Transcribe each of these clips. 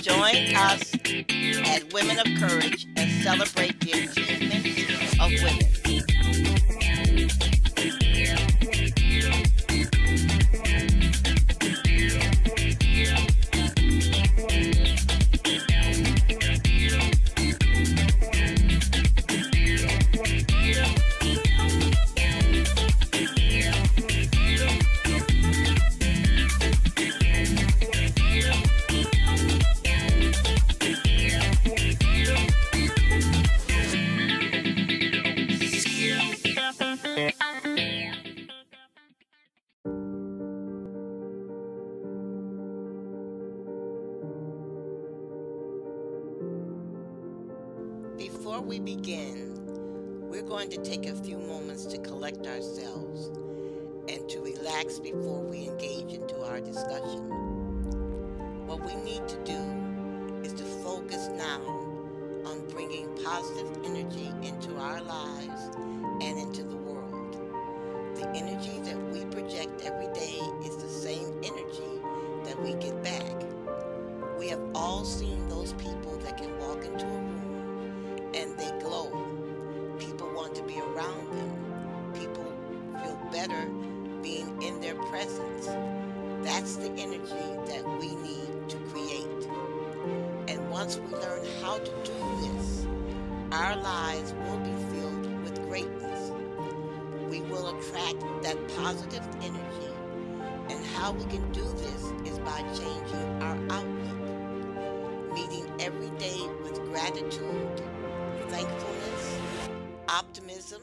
Join us at Women of Courage and celebrate the achievements of women. Before we begin, we're going to take a few moments to collect ourselves and to relax before we engage into our discussion. What we need to do is to focus now on bringing positive energy into our lives and into the world. The energy that we project every day is the same energy that we get back. We have all seen those people that can walk into a room and they glow. People want to be around them. People feel better being in their presence. That's the energy that we need to create. And once we learn how to do this, our lives will be filled with greatness. We will attract that positive energy. And how we can do this is by changing our outlook, meeting every day with gratitude, thankfulness, optimism,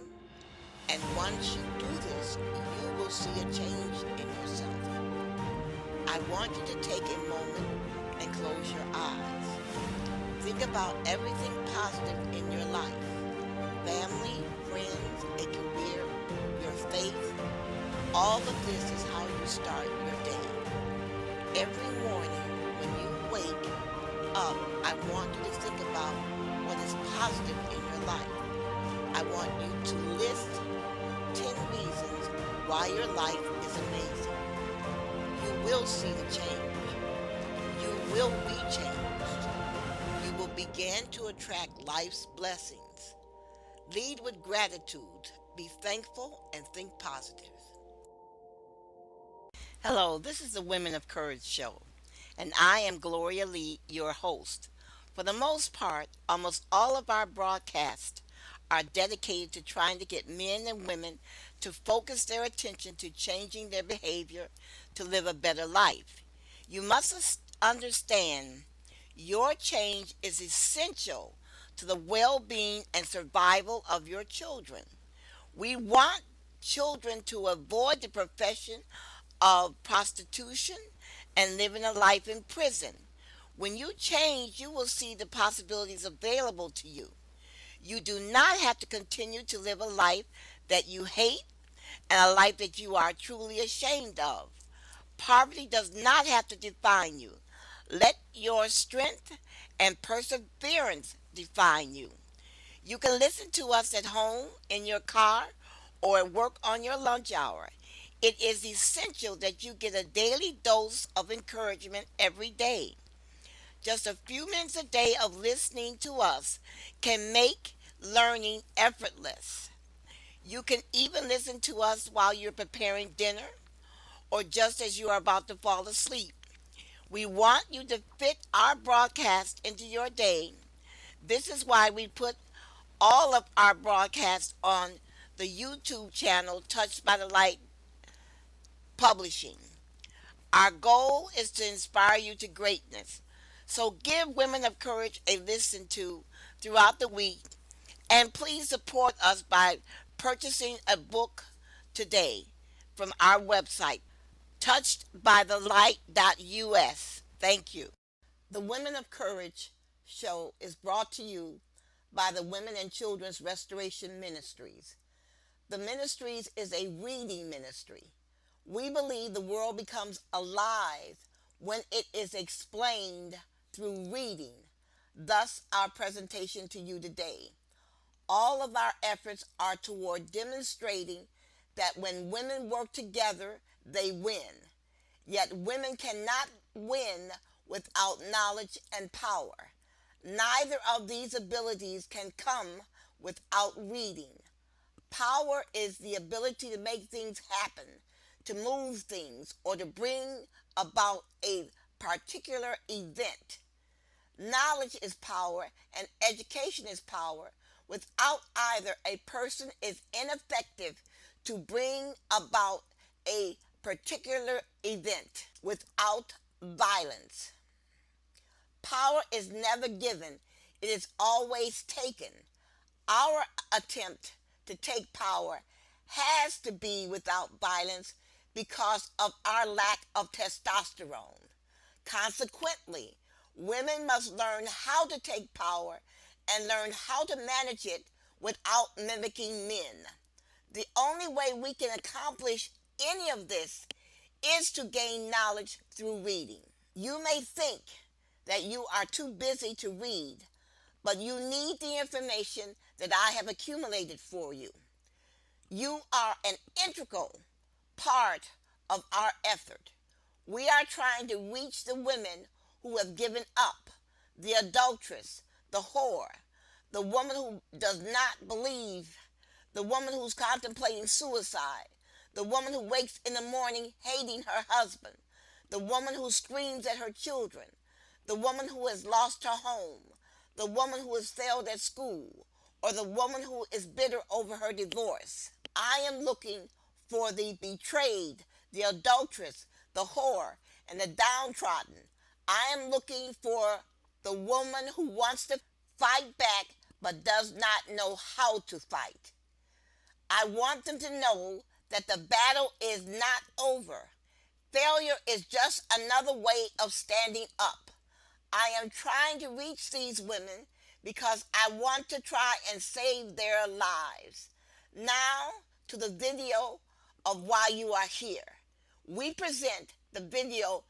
and once you do this, you will see a change in yourself. I want you to take a moment and close your eyes. Think about everything positive in your life: family, friends, a career, your faith. All of this is how you start your day. Every morning when you wake up, I want you to think about what is positive in your life. I want you to list 10 reasons why your life is amazing. You will see the change. You will be changed. You will begin to attract life's blessings. Lead with gratitude. Be thankful and think positive. Hello, this is the Women of Courage show, and I am Gloria Lee, your host. For the most part, almost all of our broadcasts are dedicated to trying to get men and women to focus their attention to changing their behavior to live a better life. You must understand your change is essential to the well being and survival of your children. We want children to avoid the profession of prostitution and living a life in prison. When you change, you will see the possibilities available to you. You do not have to continue to live a life that you hate and a life that you are truly ashamed of. Poverty does not have to define you. Let your strength and perseverance define you. You can listen to us at home, in your car, or at work on your lunch hour. It is essential that you get a daily dose of encouragement every day. Just a few minutes a day of listening to us can make learning effortless. You can even listen to us while you're preparing dinner or just as you are about to fall asleep. We want you to fit our broadcast into your day. This is why we put all of our broadcasts on the YouTube channel Touched by the Light Publishing. Our goal is to inspire you to greatness. So give Women of Courage a listen to throughout the week, and please support us by purchasing a book today from our website, touchedbythelight.us. Thank you. The Women of Courage show is brought to you by the Women and Children's Restoration Ministries. The Ministries is a reading ministry. We believe the world becomes alive when it is explained through reading. Thus, our presentation to you today. All of our efforts are toward demonstrating that when women work together, they win. Yet women cannot win without knowledge and power. Neither of these abilities can come without reading. Power is the ability to make things happen, to move things, or to bring about a particular event. Knowledge is power and education is power. Without either, a person is ineffective to bring about a particular event. Without violence, power is never given, it is always taken. Our attempt to take power has to be without violence because of our lack of testosterone. Consequently, women must learn how to take power and learn how to manage it without mimicking men. The only way we can accomplish any of this is to gain knowledge through reading. You may think that you are too busy to read, but you need the information that I have accumulated for you. You are an integral part of our effort. We are trying to reach the women who have given up, the adulteress, the whore, the woman who does not believe, the woman who's contemplating suicide, the woman who wakes in the morning hating her husband, the woman who screams at her children, the woman who has lost her home, the woman who has failed at school, or the woman who is bitter over her divorce. I am looking for the betrayed, the adulteress, the whore, and the downtrodden. I am looking for the woman who wants to fight back but does not know how to fight. I want them to know that the battle is not over. Failure is just another way of standing up. I am trying to reach these women because I want to try and save their lives. Now to the video of why you are here. We present the video.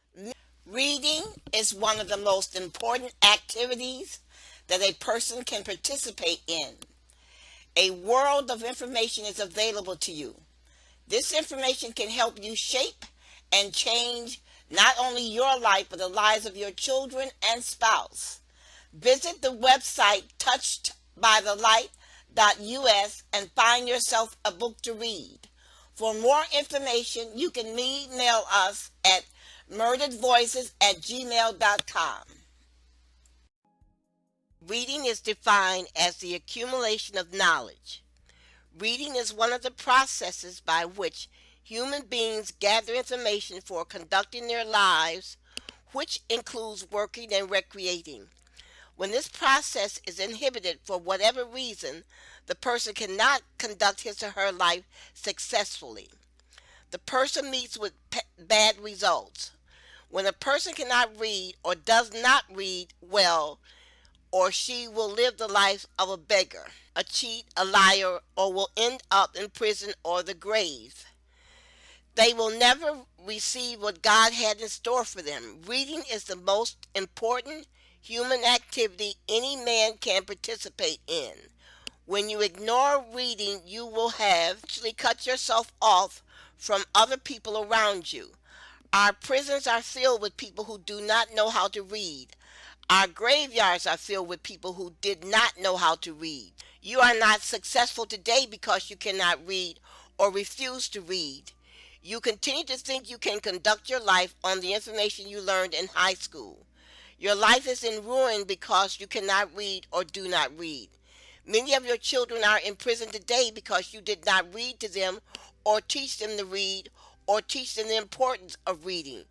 Reading is one of the most important activities that a person can participate in. A world of information is available to you. This information can help you shape and change not only your life but the lives of your children and spouse. Visit the website touchedbythelight.us and find yourself a book to read. For more information, you can email us at murderedvoices@gmail.com. Reading is defined as the accumulation of knowledge. Reading is one of the processes by which human beings gather information for conducting their lives, which includes working and recreating. When this process is inhibited for whatever reason, the person cannot conduct his or her life successfully. The person meets with bad results. When a person cannot read or does not read well, or she will live the life of a beggar, a cheat, a liar, or will end up in prison or the grave. They will never receive what God had in store for them. Reading is the most important human activity any man can participate in. When you ignore reading, you will have actually cut yourself off from other people around you. Our prisons are filled with people who do not know how to read. Our graveyards are filled with people who did not know how to read. You are not successful today because you cannot read or refuse to read. You continue to think you can conduct your life on the information you learned in high school. Your life is in ruin because you cannot read or do not read. Many of your children are in prison today because you did not read to them or teach them to read or teach them the importance of reading.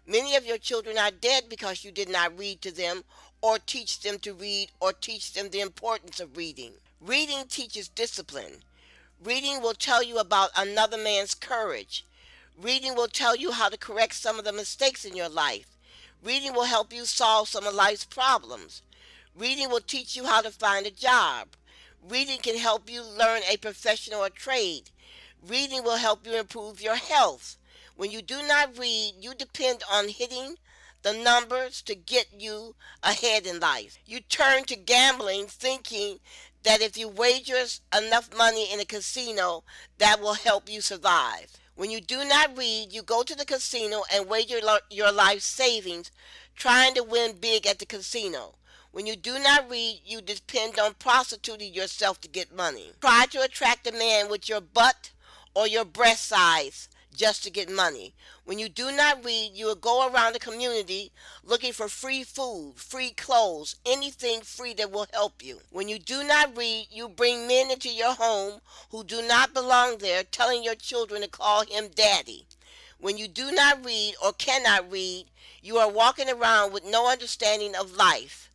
Many of your children are dead because you did not read to them or teach them to read or teach them the importance of reading. Reading teaches discipline. Reading will tell you about another man's courage. Reading will tell you how to correct some of the mistakes in your life. Reading will help you solve some of life's problems. Reading will teach you how to find a job. Reading can help you learn a profession or a trade. Reading will help you improve your health. When you do not read, you depend on hitting the numbers to get you ahead in life. You turn to gambling thinking that if you wager enough money in a casino, that will help you survive. When you do not read, you go to the casino and wager your life savings trying to win big at the casino. When you do not read, you depend on prostituting yourself to get money. Try to attract a man with your butt or your breast size just to get money. When you do not read, you will go around the community looking for free food, free clothes, anything free that will help you. When you do not read, you bring men into your home who do not belong there, telling your children to call him daddy. When you do not read or cannot read, you are walking around with no understanding of life.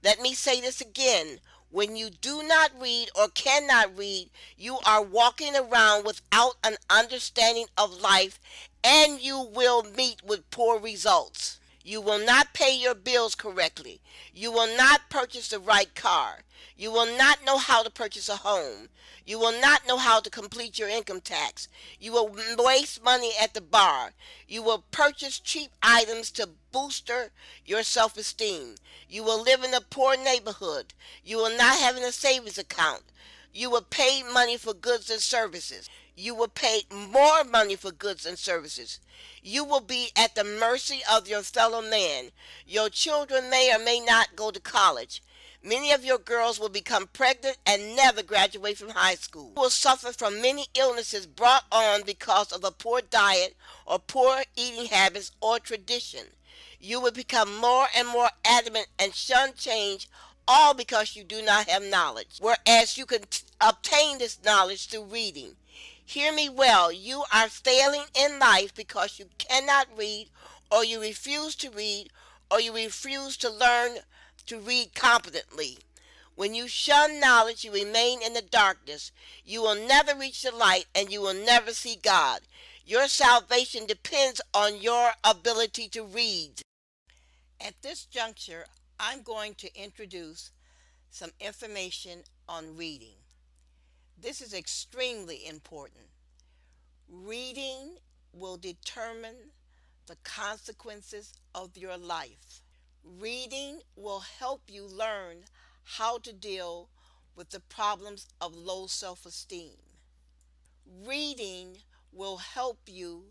Let me say this again. When you do not read or cannot read, you are walking around without an understanding of life, and you will meet with poor results. You will not pay your bills correctly. You will not purchase the right car. You will not know how to purchase a home. You will not know how to complete your income tax. You will waste money at the bar. You will purchase cheap items to booster your self-esteem. You will live in a poor neighborhood. You will not have a savings account. You will pay money for goods and services. You will pay more money for goods and services. You will be at the mercy of your fellow man. Your children may or may not go to college. Many of your girls will become pregnant and never graduate from high school. You will suffer from many illnesses brought on because of a poor diet or poor eating habits or tradition. You will become more and more adamant and shun change, all because you do not have knowledge, whereas you can obtain this knowledge through reading. Hear me well, you are failing in life because you cannot read, or you refuse to read, or you refuse to learn to read competently. When you shun knowledge, you remain in the darkness. You will never reach the light, and you will never see God. Your salvation depends on your ability to read. At this juncture, I'm going to introduce some information on reading. This is extremely important. Reading will determine the consequences of your life. Reading will help you learn how to deal with the problems of low self-esteem. Reading will help you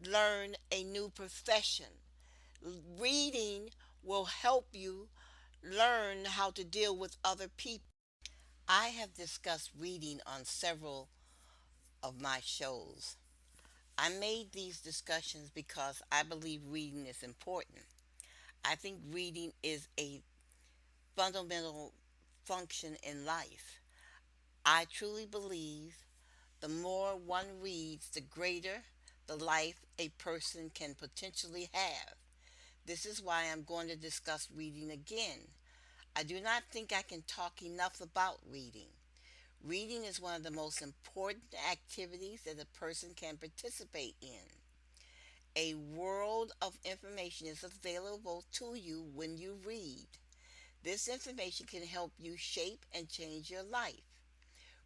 learn a new profession. Reading will help you learn how to deal with other people. I have discussed reading on several of my shows. I made these discussions because I believe reading is important. I think reading is a fundamental function in life. I truly believe the more one reads, the greater the life a person can potentially have. This is why I'm going to discuss reading again. I do not think I can talk enough about reading. Reading is one of the most important activities that a person can participate in. A world of information is available to you when you read. This information can help you shape and change your life.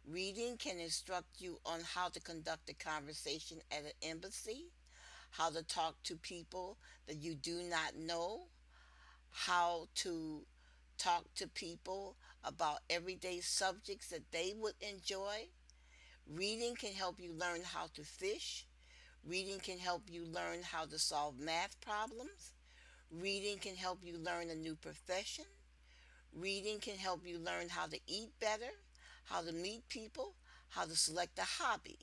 Reading can instruct you on how to conduct a conversation at an embassy, how to talk to people that you do not know, how to talk to people about everyday subjects that they would enjoy. Reading can help you learn how to fish. Reading can help you learn how to solve math problems. Reading can help you learn a new profession. Reading can help you learn how to eat better, how to meet people, how to select a hobby.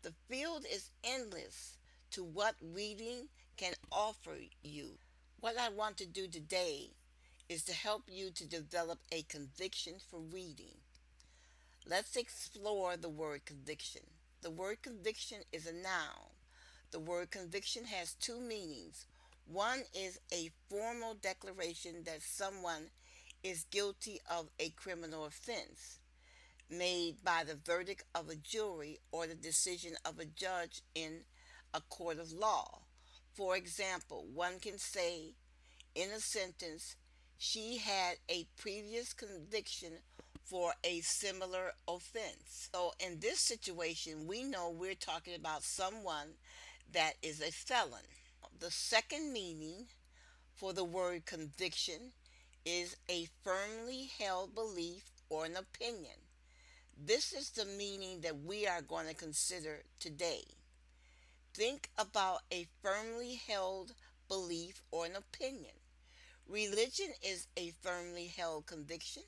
The field is endless to what reading can offer you. What I want to do today is to help you to develop a conviction for reading. Let's explore the word conviction. The word conviction is a noun. The word conviction has two meanings. One is a formal declaration that someone is guilty of a criminal offense made by the verdict of a jury or the decision of a judge in a court of law. For example, one can say in a sentence, she had a previous conviction for a similar offense. So in this situation, we know we're talking about someone that is a felon. The second meaning for the word conviction is a firmly held belief or an opinion. This is the meaning that we are going to consider today. Think about a firmly held belief or an opinion. Religion is a firmly held conviction.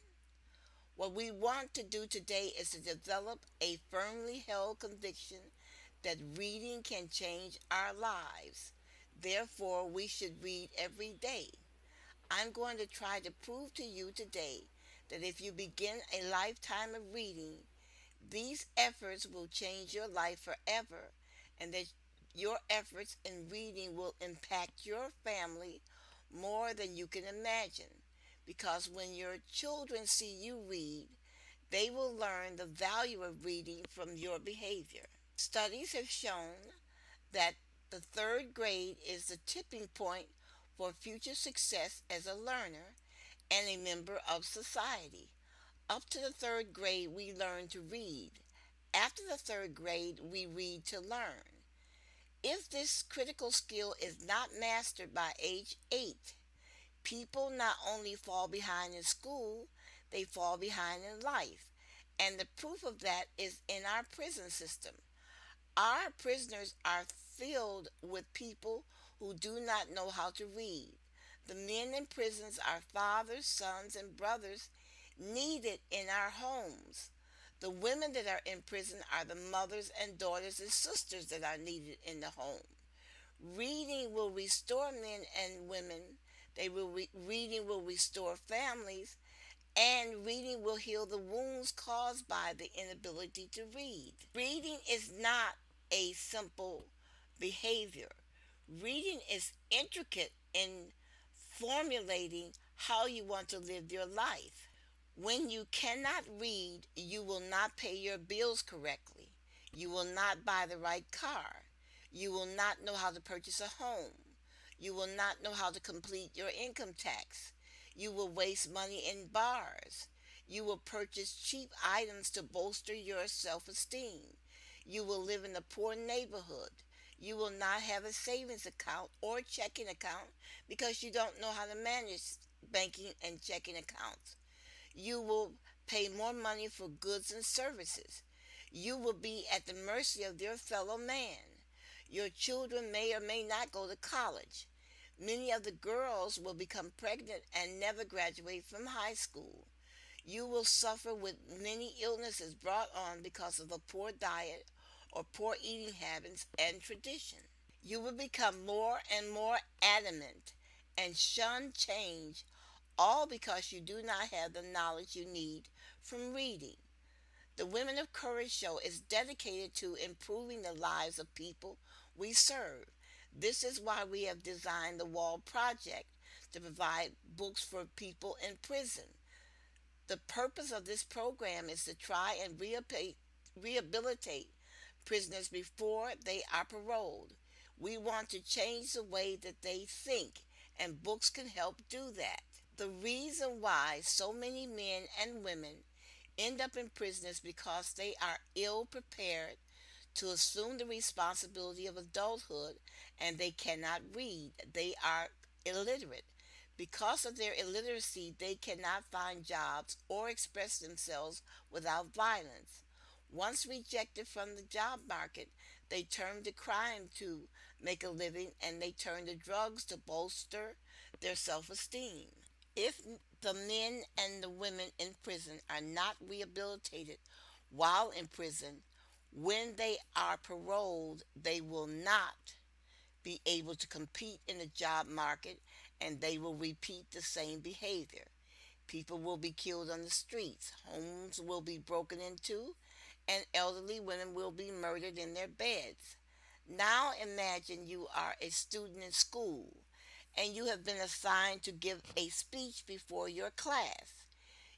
What we want to do today is to develop a firmly held conviction that reading can change our lives. Therefore, we should read every day. I'm going to try to prove to you today that if you begin a lifetime of reading, these efforts will change your life forever, and that your efforts in reading will impact your family more than you can imagine. Because when your children see you read, they will learn the value of reading from your behavior. Studies have shown that the third grade is the tipping point for future success as a learner and a member of society. Up to the third grade, we learn to read. After the third grade, we read to learn. If this critical skill is not mastered by age 8, people not only fall behind in school, they fall behind in life. And the proof of that is in our prison system. Our prisoners are filled with people who do not know how to read. The men in prisons are fathers, sons, and brothers needed in our homes. The women that are in prison are the mothers and daughters and sisters that are needed in the home. Reading will restore men and women. Reading will restore families, and reading will heal the wounds caused by the inability to read. Reading is not a simple behavior. Reading is intricate in formulating how you want to live your life. When you cannot read, you will not pay your bills correctly. You will not buy the right car. You will not know how to purchase a home. You will not know how to complete your income tax. You will waste money in bars. You will purchase cheap items to bolster your self esteem. You will live in a poor neighborhood. You will not have a savings account or checking account because you don't know how to manage banking and checking accounts. You will pay more money for goods and services. You will be at the mercy of your fellow man. Your children may or may not go to college. Many of the girls will become pregnant and never graduate from high school. You will suffer with many illnesses brought on because of a poor diet or poor eating habits and tradition. You will become more and more adamant and shun change, all because you do not have the knowledge you need from reading. The Women of Courage show is dedicated to improving the lives of people we serve. This is why we have designed the Wall Project to provide books for people in prison. The purpose of this program is to try and rehabilitate prisoners before they are paroled. We want to change the way that they think, and books can help do that. The reason why so many men and women end up in prison is because they are ill prepared to assume the responsibility of adulthood, and they cannot read. They are illiterate. Because of their illiteracy, they cannot find jobs or express themselves without violence. Once rejected from the job market, they turn to crime to make a living, and they turn to drugs to bolster their self esteem. If the men and the women in prison are not rehabilitated while in prison, when they are paroled, they will not be able to compete in the job market, and they will repeat the same behavior. People will be killed on the streets, homes will be broken into, and elderly women will be murdered in their beds. Now imagine you are a student in school and you have been assigned to give a speech before your class.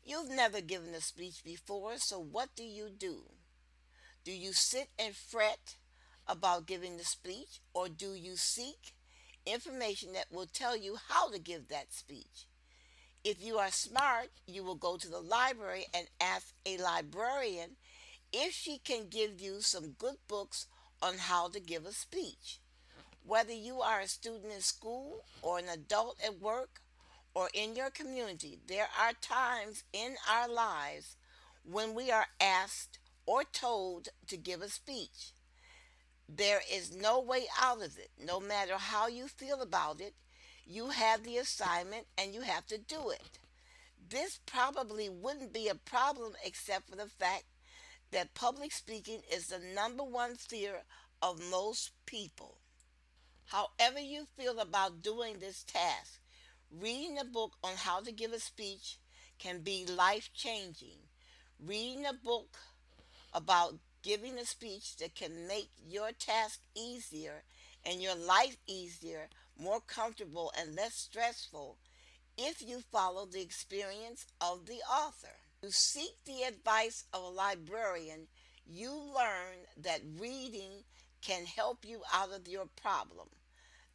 You've never given a speech before, so what do you do? Do you sit and fret about giving the speech, or do you seek information that will tell you how to give that speech? If you are smart, you will go to the library and ask a librarian if she can give you some good books on how to give a speech. Whether you are a student in school or an adult at work or in your community, there are times in our lives when we are asked or told to give a speech. There is no way out of it. No matter how you feel about it, You have the assignment and you have to do it. This probably wouldn't be a problem except for the fact that public speaking is the number one fear of most people. However, you feel about doing this task, reading a book on how to give a speech can be life changing. Reading a book about giving a speech that can make your task easier and your life easier, more comfortable, and less stressful if you follow the experience of the author. To seek the advice of a librarian, you learn that reading can help you out of your problem,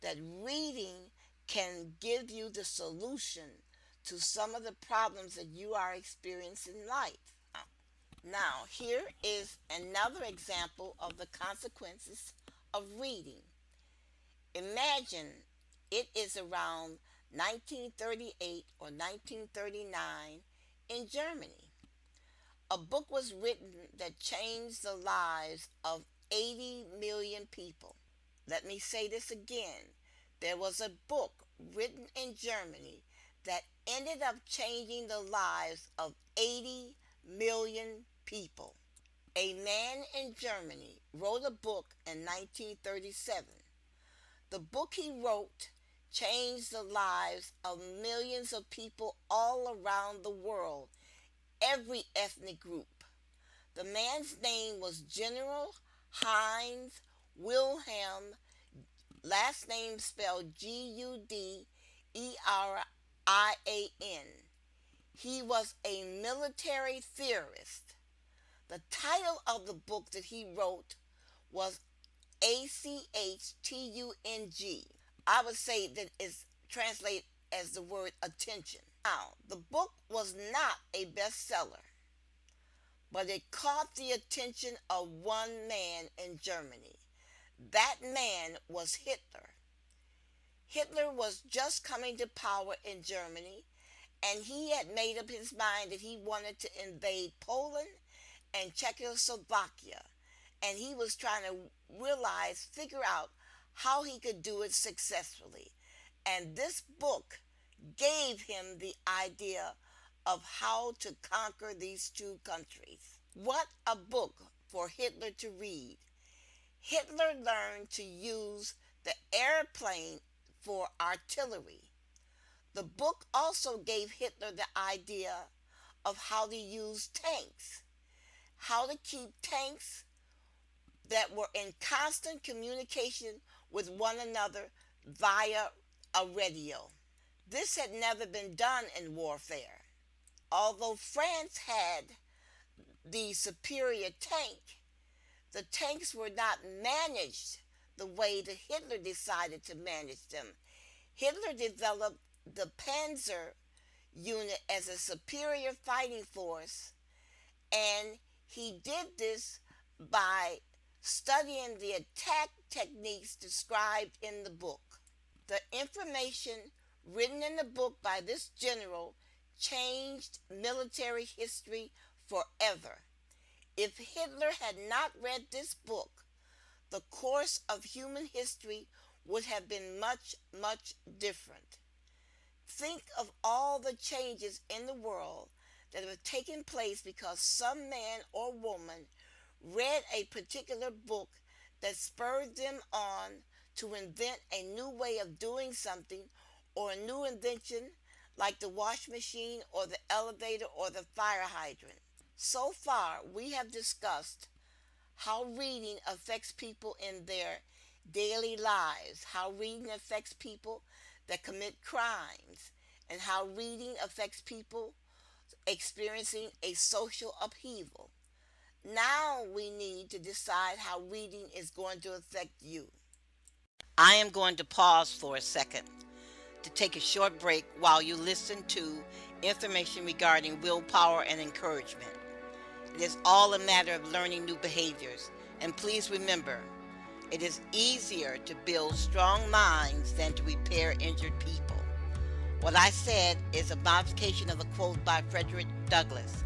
that reading can give you the solution to some of the problems that you are experiencing in life. Now, here is another example of the consequences of reading. Imagine it is around 1938 or 1939 in Germany. A book was written that changed the lives of 80 million people. Let me say this again. There was a book written in Germany that ended up changing the lives of 80 million people. A man in Germany wrote a book in 1937. The book he wrote changed the lives of millions of people all around the world, every ethnic group. The man's name was General Heinz Wilhelm, last name spelled Guderian. He was a military theorist. The title of the book that he wrote was ACHTUNG. I would say that it's translated as the word attention. Now, the book was not a bestseller, but it caught the attention of one man in Germany. That man was Hitler. Hitler was just coming to power in Germany, and he had made up his mind that he wanted to invade Poland and Czechoslovakia. And he was trying to figure out how he could do it successfully. And this book gave him the idea of how to conquer these two countries. What a book for Hitler to read. Hitler learned to use the airplane for artillery. The book also gave Hitler the idea of how to use tanks, how to keep tanks that were in constant communication with one another via a radio. This had never been done in warfare. Although France had the superior tank, the tanks were not managed the way that Hitler decided to manage them. Hitler developed the Panzer unit as a superior fighting force, and he did this by studying the attack techniques described in the book. The information written in the book by this general changed military history forever. If Hitler had not read this book, the course of human history would have been much, much different. Think of all the changes in the world that have taken place because some man or woman read a particular book that spurred them on to invent a new way of doing something, or a new invention like the wash machine or the elevator or the fire hydrant. So far, we have discussed how reading affects people in their daily lives, how reading affects people that commit crimes, and how reading affects people experiencing a social upheaval. Now we need to decide how reading is going to affect you. I am going to pause for a second to take a short break while you listen to information regarding willpower and encouragement. It is all a matter of learning new behaviors. And please remember, it is easier to build strong minds than to repair injured people. What I said is a modification of a quote by Frederick Douglass.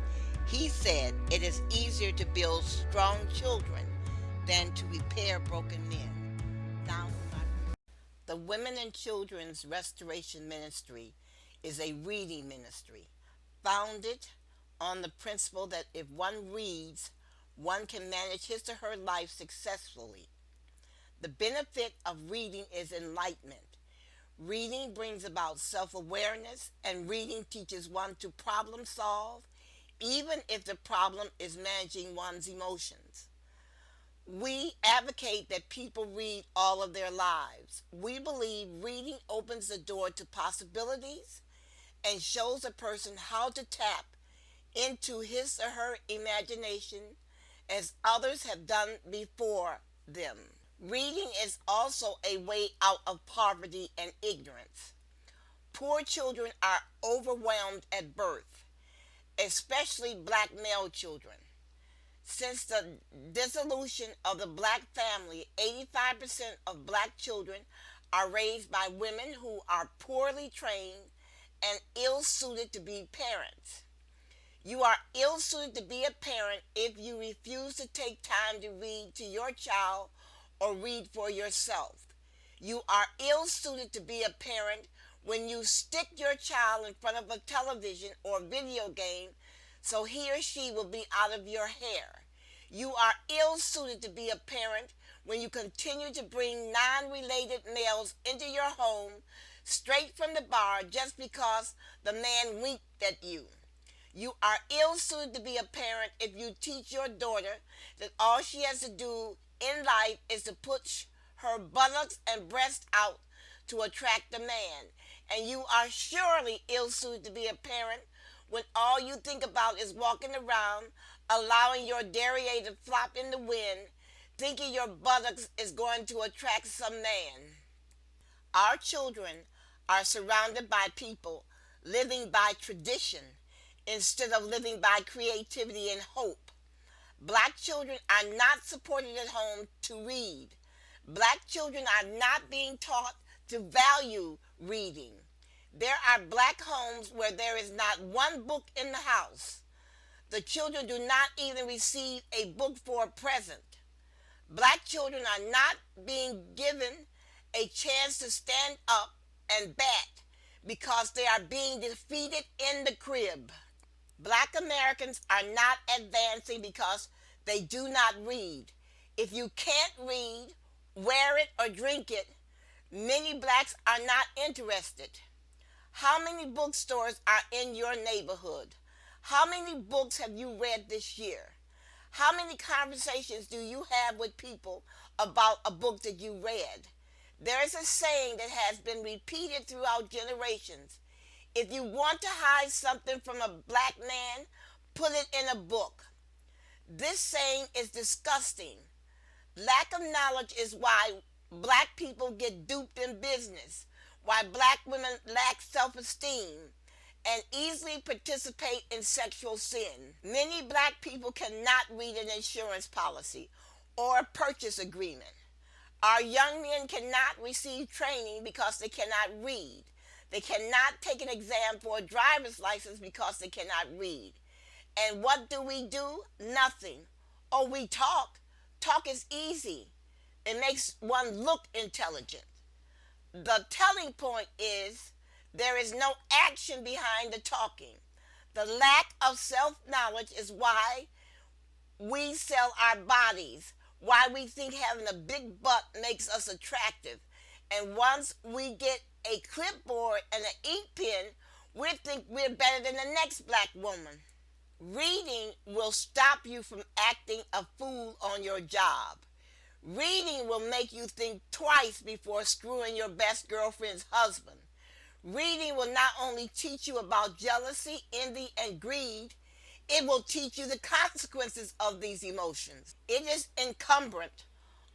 He said, "It is easier to build strong children than to repair broken men." Now, The Women and Children's Restoration Ministry is a reading ministry founded on the principle that if one reads, one can manage his or her life successfully. The benefit of reading is enlightenment. Reading brings about self awareness, and reading teaches one to problem solve, even if the problem is managing one's emotions. We advocate that people read all of their lives. We believe reading opens the door to possibilities and shows a person how to tap into his or her imagination as others have done before them. Reading is also a way out of poverty and ignorance. Poor children are overwhelmed at birth, especially black male children. Since the dissolution of the black family, 85% of black children are raised by women who are poorly trained and ill suited to be parents. You are ill suited to be a parent if you refuse to take time to read to your child or read for yourself. You are ill suited to be a parent when you stick your child in front of a television or video game so he or she will be out of your hair. You are ill suited to be a parent when you continue to bring non related males into your home straight from the bar just because the man winked at you. You are ill suited to be a parent if you teach your daughter that all she has to do in life is to push her buttocks and breast out to attract a man. And you are surely ill suited to be a parent when all you think about is walking around, allowing your derriere to flop in the wind, thinking your buttocks is going to attract some man. Our children are surrounded by people living by tradition instead of living by creativity and hope. Black children are not supported at home to read. Black children are not being taught to value reading. There are black homes where there is not one book in the house. The children do not even receive a book for a present. Black children are not being given a chance to stand up and bat because they are being defeated in the crib. Black Americans are not advancing because they do not read. If you can't read, wear it, or drink it, many blacks are not interested. How many bookstores are in your neighborhood? How many books have you read this year? How many conversations do you have with people about a book that you read? There is a saying that has been repeated throughout generations. If you want to hide something from a black man, put it in a book. This saying is disgusting. Lack of knowledge is why black people get duped in business, why black women lack self-esteem and easily participate in sexual sin. Many black people cannot read an insurance policy or a purchase agreement. Our young men cannot receive training because they cannot read. They cannot take an exam for a driver's license because they cannot read. And what do? Nothing. Oh, we talk. Talk is easy. It makes one look intelligent. The telling point is there is no action behind the talking. The lack of self-knowledge is why we sell our bodies, why we think having a big butt makes us attractive. And once we get a clipboard and an ink pen, we think we're better than the next black woman. Reading will stop you from acting a fool on your job. Reading will make you think twice before screwing your best girlfriend's husband. Reading will not only teach you about jealousy, envy, and greed, it will teach you the consequences of these emotions. It is incumbent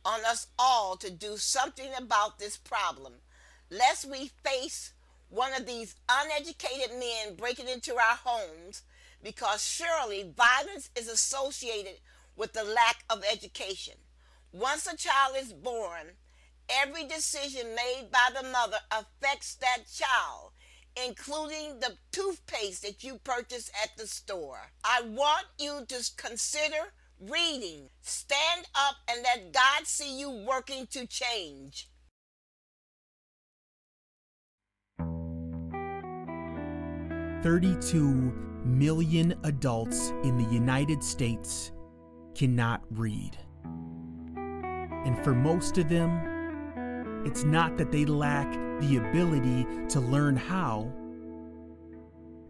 on us all to do something about this problem, lest we face one of these uneducated men breaking into our homes, because surely violence is associated with the lack of education. Once a child is born, every decision made by the mother affects that child, including the toothpaste that you purchase at the store. I want you to consider reading. Stand up and let God see you working to change. 32 million adults in the United States cannot read. And for most of them, it's not that they lack the ability to learn how.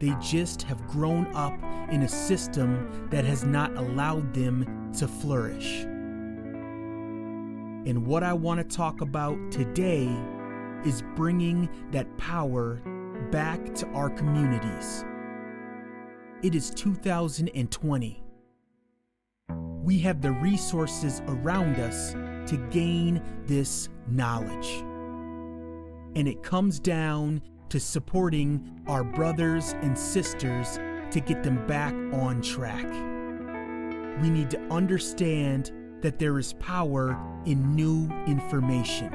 They just have grown up in a system that has not allowed them to flourish. And what I want to talk about today is bringing that power back to our communities. It is 2020. We have the resources around us to gain this knowledge. And it comes down to supporting our brothers and sisters to get them back on track. We need to understand that there is power in new information.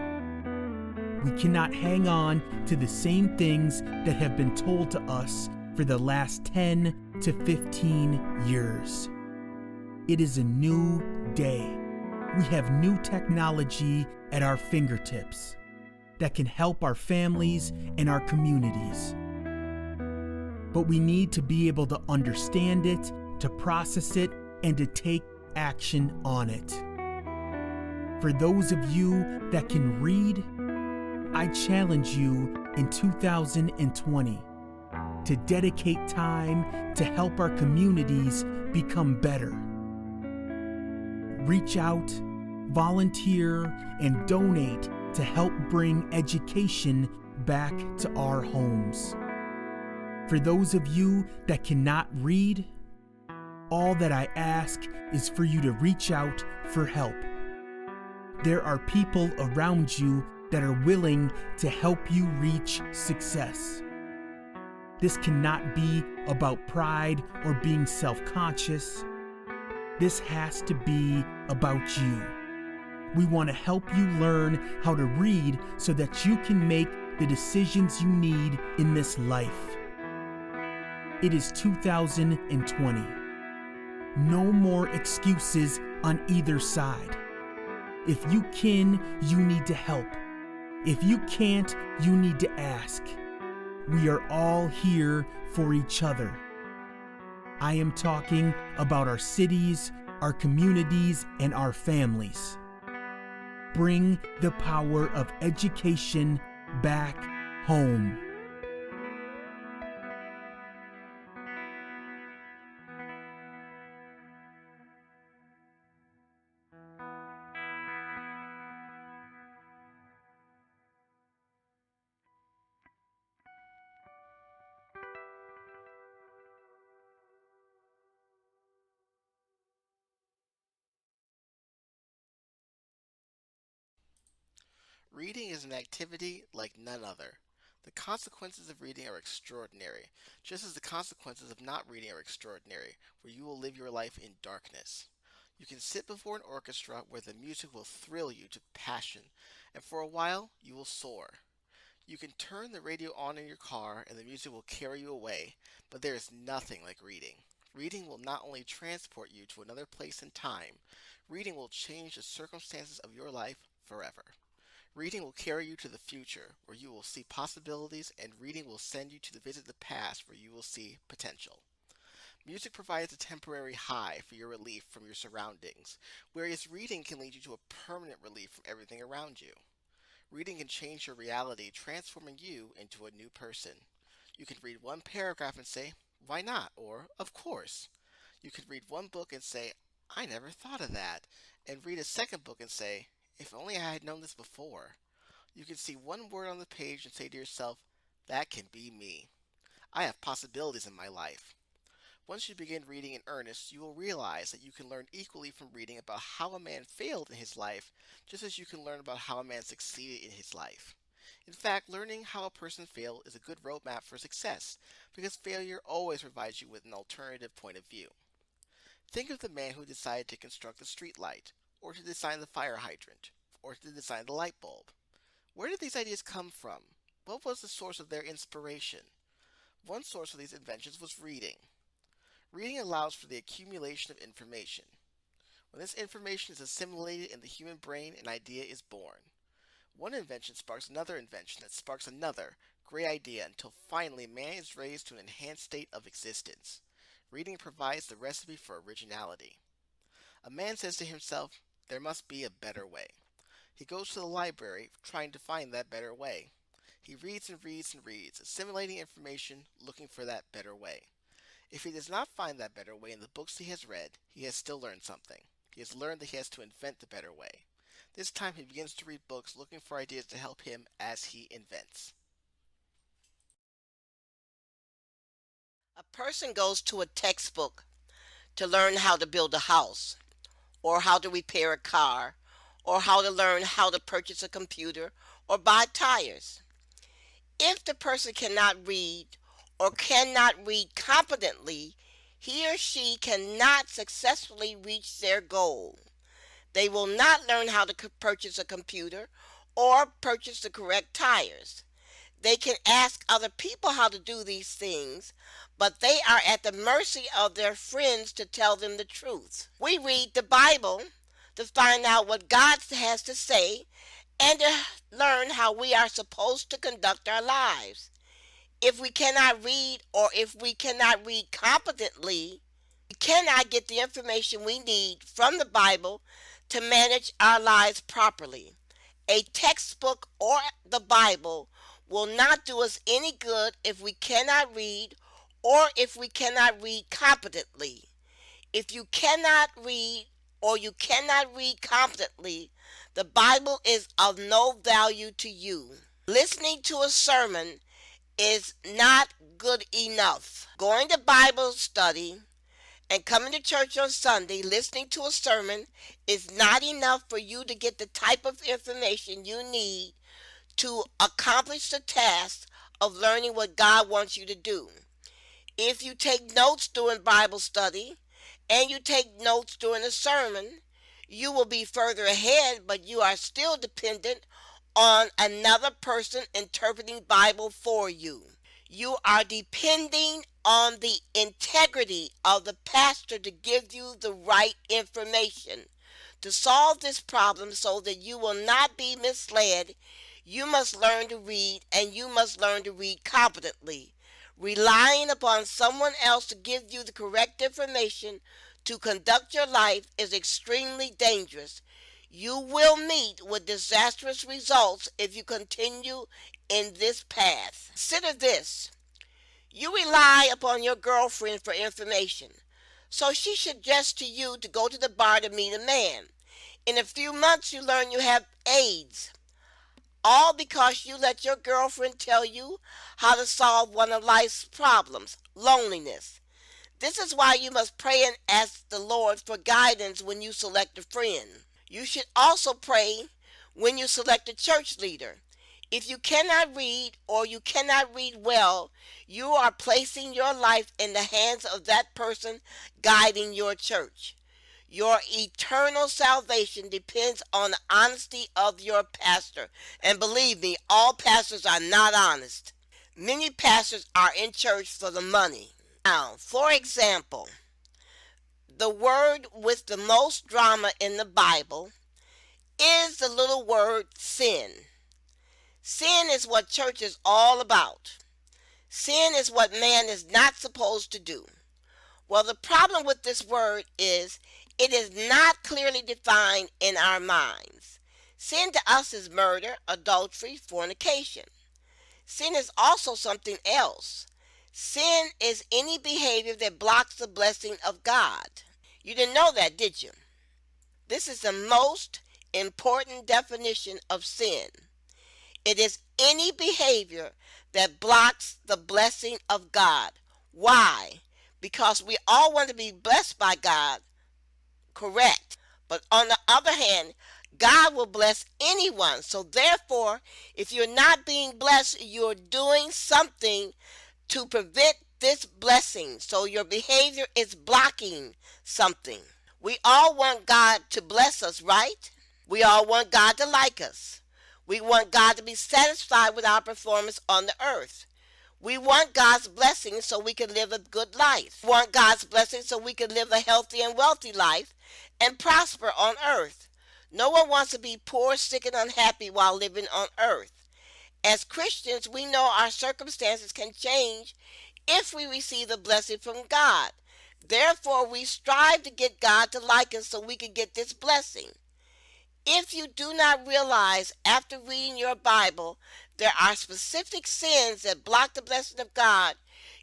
We cannot hang on to the same things that have been told to us for the last 10 to 15 years. It is a new day. We have new technology at our fingertips that can help our families and our communities. But we need to be able to understand it, to process it, and to take action on it. For those of you that can read, I challenge you in 2020 to dedicate time to help our communities become better. Reach out, volunteer, and donate to help bring education back to our homes. For those of you that cannot read, all that I ask is for you to reach out for help. There are people around you that are willing to help you reach success. This cannot be about pride or being self-conscious. This has to be about you. We want to help you learn how to read so that you can make the decisions you need in this life. It is 2020. No more excuses on either side. If you can, you need to help. If you can't, you need to ask. We are all here for each other. I am talking about our cities, our communities, and our families. Bring the power of education back home. Reading is an activity like none other. The consequences of reading are extraordinary, just as the consequences of not reading are extraordinary, where you will live your life in darkness. You can sit before an orchestra where the music will thrill you to passion, and for a while you will soar. You can turn the radio on in your car and the music will carry you away, but there is nothing like reading. Reading will not only transport you to another place and time, reading will change the circumstances of your life forever. Reading will carry you to the future, where you will see possibilities, and reading will send you to visit the past, where you will see potential. Music provides a temporary high for your relief from your surroundings, whereas reading can lead you to a permanent relief from everything around you. Reading can change your reality, transforming you into a new person. You can read one paragraph and say, "Why not?" or "Of course." You can read one book and say, "I never thought of that," and read a second book and say, "If only I had known this before." You can see one word on the page and say to yourself, "That can be me. I have possibilities in my life." Once you begin reading in earnest, you will realize that you can learn equally from reading about how a man failed in his life, just as you can learn about how a man succeeded in his life. In fact, learning how a person failed is a good roadmap for success, because failure always provides you with an alternative point of view. Think of the man who decided to construct the street light, or to design the fire hydrant, or to design the light bulb. Where did these ideas come from? What was the source of their inspiration? One source of these inventions was reading. Reading allows for the accumulation of information. When this information is assimilated in the human brain, an idea is born. One invention sparks another invention that sparks another, Great idea, until finally man is raised to an enhanced state of existence. Reading provides the recipe for originality. A man says to himself, there must be a better way. He goes to the library, trying to find that better way. He reads and reads and reads, assimilating information, looking for that better way. If he does not find that better way in the books he has read, he has still learned something. He has learned that he has to invent the better way. This time he begins to read books looking for ideas to help him as he invents. A person goes to a textbook to learn how to build a house, or how to repair a car, or how to learn how to purchase a computer or buy tires. If the person cannot read or cannot read competently, he or she cannot successfully reach their goal. They will not learn how to purchase a computer or purchase the correct tires. They can ask other people how to do these things, but they are at the mercy of their friends to tell them the truth. We read the Bible to find out what God has to say and to learn how we are supposed to conduct our lives. If we cannot read, or if we cannot read competently, we cannot get the information we need from the Bible to manage our lives properly. A textbook or the Bible will not do us any good if we cannot read, or if we cannot read competently. If you cannot read, or you cannot read competently, the Bible is of no value to you. Listening to a sermon is not good enough. Going to Bible study and coming to church on Sunday, listening to a sermon, is not enough for you to get the type of information you need to accomplish the task of learning what God wants you to do. If you take notes during Bible study and you take notes during a sermon, you will be further ahead, but you are still dependent on another person interpreting Bible for you. You are depending on the integrity of the pastor to give you the right information. To solve this problem so that you will not be misled, you must learn to read, and you must learn to read competently. Relying upon someone else to give you the correct information to conduct your life is extremely dangerous. You will meet with disastrous results if you continue in this path. Consider this. You rely upon your girlfriend for information, so she suggests to you to go to the bar to meet a man. In a few months you learn you have AIDS, all because you let your girlfriend tell you how to solve one of life's problems, loneliness. This is why you must pray and ask the Lord for guidance when you select a friend. You should also pray when you select a church leader. If you cannot read, or you cannot read well, you are placing your life in the hands of that person guiding your church. Your eternal salvation depends on the honesty of your pastor. And believe me, all pastors are not honest. Many pastors are in church for the money. Now, for example, the word with the most drama in the Bible is the little word sin. Sin is what church is all about. Sin is what man is not supposed to do. Well, the problem with this word is it is not clearly defined in our minds. Sin to us is murder, adultery, fornication. Sin is also something else. Sin is any behavior that blocks the blessing of God. You didn't know that, did you? This is the most important definition of sin. It is any behavior that blocks the blessing of God. Why? Because we all want to be blessed by God, correct. But on the other hand, God will bless anyone. So therefore, if you're not being blessed, you're doing something to prevent this blessing. So your behavior is blocking something. We all want God to bless us, right? We all want God to like us. We want God to be satisfied with our performance on the earth. We want God's blessing so we can live a good life. We want God's blessing so we can live a healthy and wealthy life and prosper on earth. No one wants to be poor, sick, and unhappy while living on earth. As Christians, we know our circumstances can change if we receive the blessing from God. Therefore, we strive to get God to like us so we can get this blessing. If you do not realize after reading your Bible there are specific sins that block the blessing of God,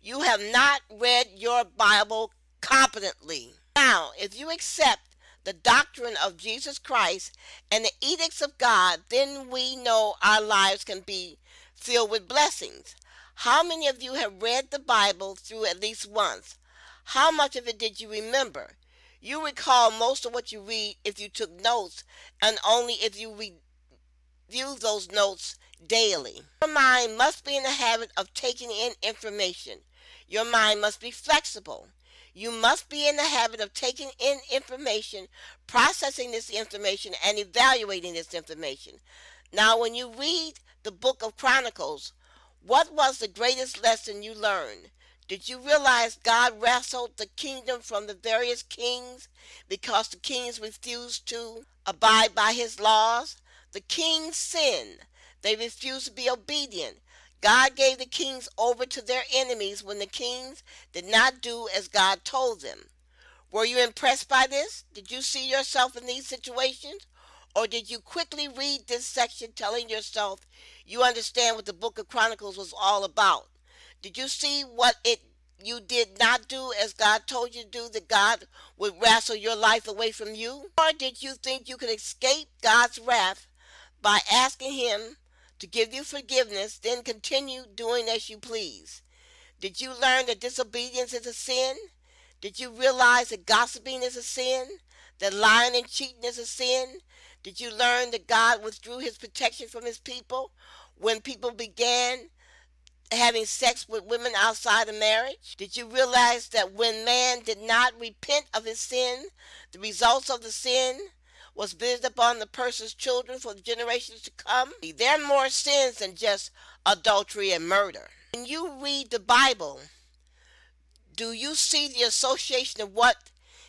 you have not read your Bible competently. Now, if you accept the doctrine of Jesus Christ and the edicts of God, then we know our lives can be filled with blessings. How many of you have read the Bible through at least once? How much of it did you remember? You recall most of what you read if you took notes, and only if you review those notes daily. Your mind must be in the habit of taking in information. Your mind must be flexible. You must be in the habit of taking in information, processing this information, and evaluating this information. Now, when you read the book of Chronicles, what was the greatest lesson you learned? Did you realize God wrestled the kingdom from the various kings because the kings refused to abide by his laws? The kings sinned. They refused to be obedient. God gave the kings over to their enemies when the kings did not do as God told them. Were you impressed by this? Did you see yourself in these situations? Or did you quickly read this section telling yourself you understand what the book of Chronicles was all about? Did you see what you did not do as God told you to do, that God would wrestle your life away from you? Or did you think you could escape God's wrath by asking him to give you forgiveness, then continue doing as you please? Did you learn that disobedience is a sin? Did you realize that gossiping is a sin? That lying and cheating is a sin? Did you learn that God withdrew his protection from his people when people began having sex with women outside of marriage? Did you realize that when man did not repent of his sin, the results of the sin was visited upon the person's children for the generations to come? There are more sins than just adultery and murder. When you read the Bible, do you see the association of what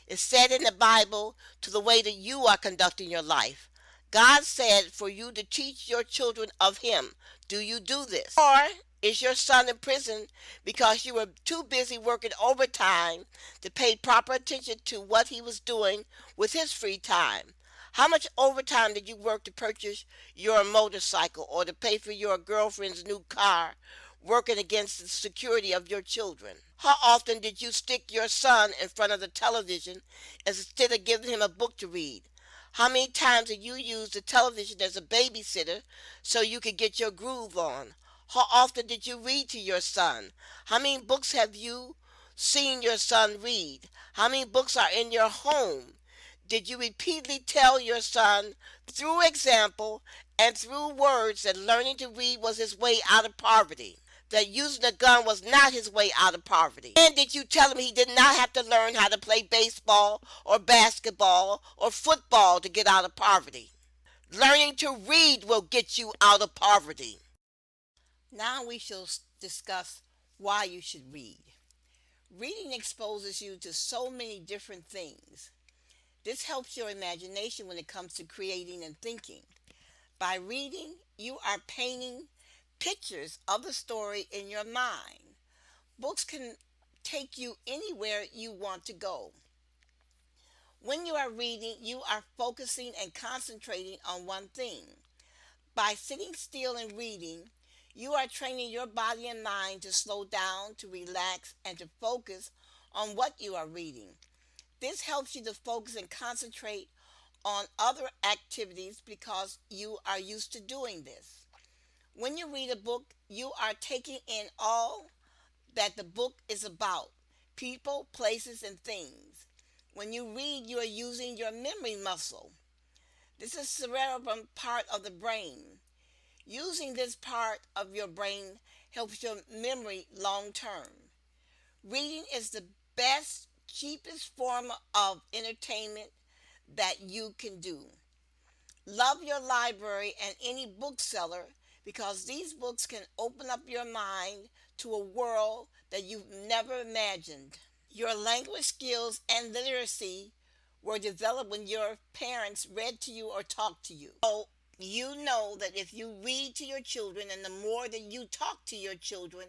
is said in the Bible to the way that you are conducting your life? God said for you to teach your children of him. Do you do this? Or is your son in prison because you were too busy working overtime to pay proper attention to what he was doing with his free time? How much overtime did you work to purchase your motorcycle or to pay for your girlfriend's new car, working against the security of your children? How often did you stick your son in front of the television instead of giving him a book to read? How many times did you use the television as a babysitter so you could get your groove on? How often did you read to your son? How many books have you seen your son read? How many books are in your home? Did you repeatedly tell your son through example and through words that learning to read was his way out of poverty? That using a gun was not his way out of poverty? And did you tell him he did not have to learn how to play baseball or basketball or football to get out of poverty? Learning to read will get you out of poverty. Now we shall discuss why you should read. Reading exposes you to so many different things. This helps your imagination when it comes to creating and thinking. By reading, you are painting pictures of the story in your mind. Books can take you anywhere you want to go. When you are reading, you are focusing and concentrating on one thing. By sitting still and reading, you are training your body and mind to slow down, to relax, and to focus on what you are reading. This helps you to focus and concentrate on other activities because you are used to doing this. When you read a book, you are taking in all that the book is about: people, places, and things. When you read, you are using your memory muscle. This is the cerebrum part of the brain. Using this part of your brain helps your memory long term. Reading is the best, cheapest form of entertainment that you can do. Love your library and any bookseller because these books can open up your mind to a world that you've never imagined. Your language skills and literacy were developed when your parents read to you or talked to you. So You know that if you read to your children and the more that you talk to your children,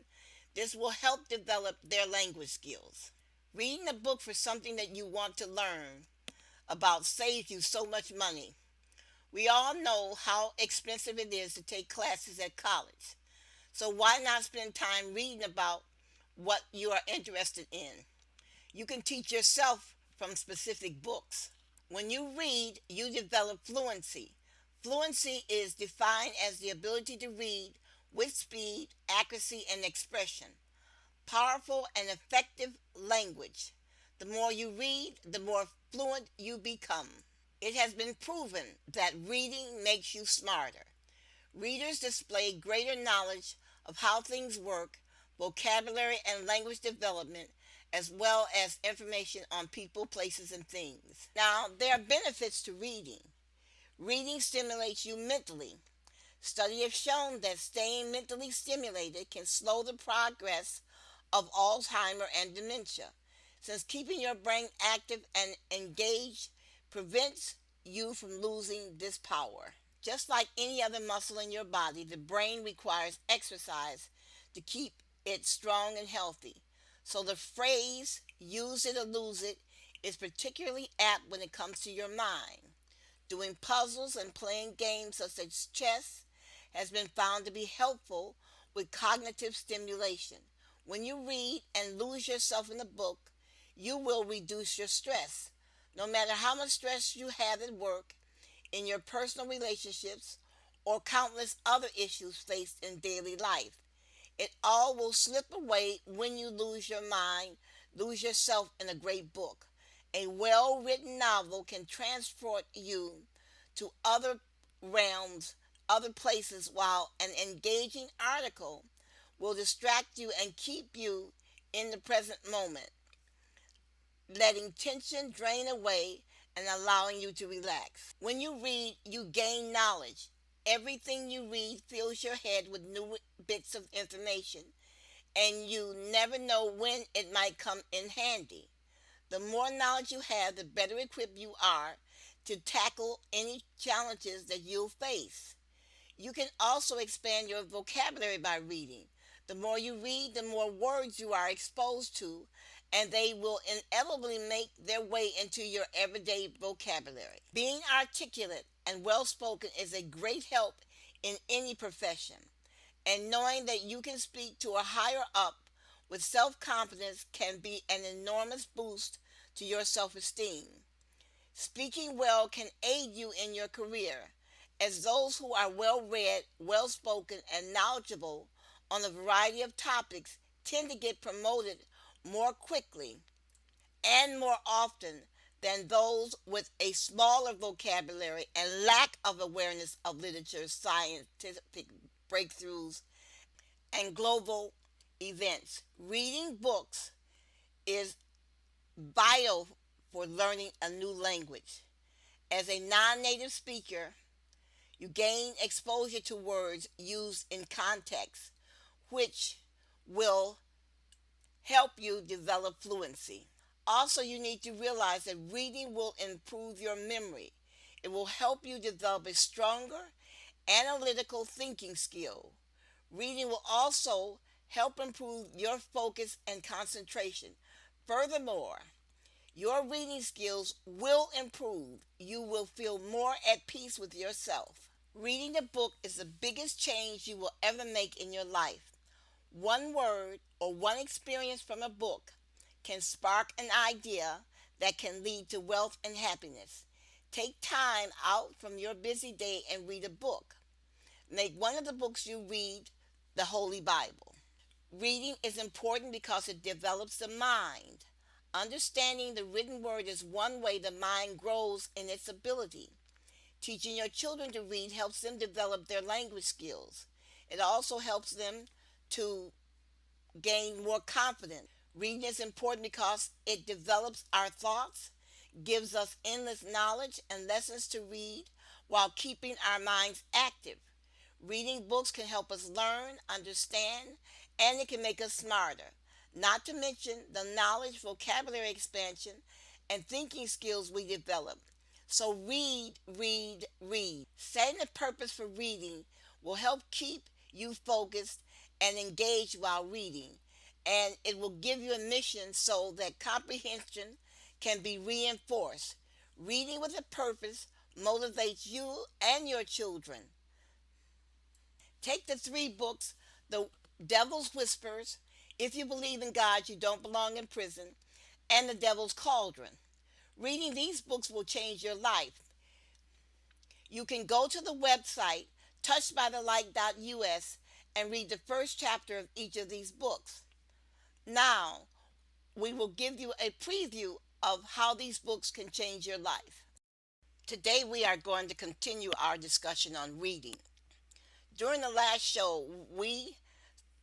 this will help develop their language skills. Reading a book for something that you want to learn about saves you so much money. We all know how expensive it is to take classes at college. So why not spend time reading about what you are interested in? You can teach yourself from specific books. When you read, you develop fluency. Fluency is defined as the ability to read with speed, accuracy, and expression. Powerful and effective language. The more you read, the more fluent you become. It has been proven that reading makes you smarter. Readers display greater knowledge of how things work, vocabulary and language development, as well as information on people, places, and things. Now, there are benefits to reading. Reading stimulates you mentally. Studies have shown that staying mentally stimulated can slow the progress of Alzheimer and dementia, since keeping your brain active and engaged prevents you from losing this power. Just like any other muscle in your body, the brain requires exercise to keep it strong and healthy. So the phrase use it or lose it is particularly apt when it comes to your mind. Doing puzzles and playing games such as chess has been found to be helpful with cognitive stimulation. When you read and lose yourself in a book, you will reduce your stress. No matter how much stress you have at work, in your personal relationships, or countless other issues faced in daily life, it all will slip away when you lose your mind, lose yourself in a great book. A well written novel can transport you to other realms, other places, while an engaging article will distract you and keep you in the present moment, letting tension drain away and allowing you to relax. When you read, you gain knowledge. Everything you read fills your head with new bits of information, and you never know when it might come in handy. The more knowledge you have, the better equipped you are to tackle any challenges that you'll face. You can also expand your vocabulary by reading. The more you read, the more words you are exposed to, and they will inevitably make their way into your everyday vocabulary. Being articulate and well spoken is a great help in any profession, and knowing that you can speak to a higher up with self confidence can be an enormous boost to your self esteem. Speaking well can aid you in your career, as those who are well read, well spoken, and knowledgeable on a variety of topics tend to get promoted more quickly and more often than those with a smaller vocabulary and lack of awareness of literature, scientific breakthroughs, and global events. Reading books is vital for learning a new language. As a non native speaker, you gain exposure to words used in context, which will help you develop fluency. Also, you need to realize that reading will improve your memory. It will help you develop a stronger analytical thinking skill. Reading will also help improve your focus and concentration. Furthermore, your reading skills will improve. You will feel more at peace with yourself. Reading a book is the biggest change you will ever make in your life. One word or one experience from a book can spark an idea that can lead to wealth and happiness. Take time out from your busy day and read a book. Make one of the books you read the Holy Bible. Reading is important because it develops the mind. Understanding the written word is one way the mind grows in its ability. Teaching your children to read helps them develop their language skills. It also helps them to gain more confidence. Reading is important because it develops our thoughts, gives us endless knowledge and lessons to read while keeping our minds active. Reading books can help us learn, understand, and it can make us smarter. Not to mention the knowledge, vocabulary expansion, and thinking skills we develop. So read, read, read. Setting a purpose for reading will help keep you focused and engaged while reading. And it will give you a mission so that comprehension can be reinforced. Reading with a purpose motivates you and your children. Take the three books, The Devil's Whispers, If You Believe in God, You Don't Belong in Prison, and The Devil's Cauldron. Reading these books will change your life. You can go to the website touchedbythelight.us and read the first chapter of each of these books. Now, we will give you a preview of how these books can change your life. Today, we are going to continue our discussion on reading. During the last show, we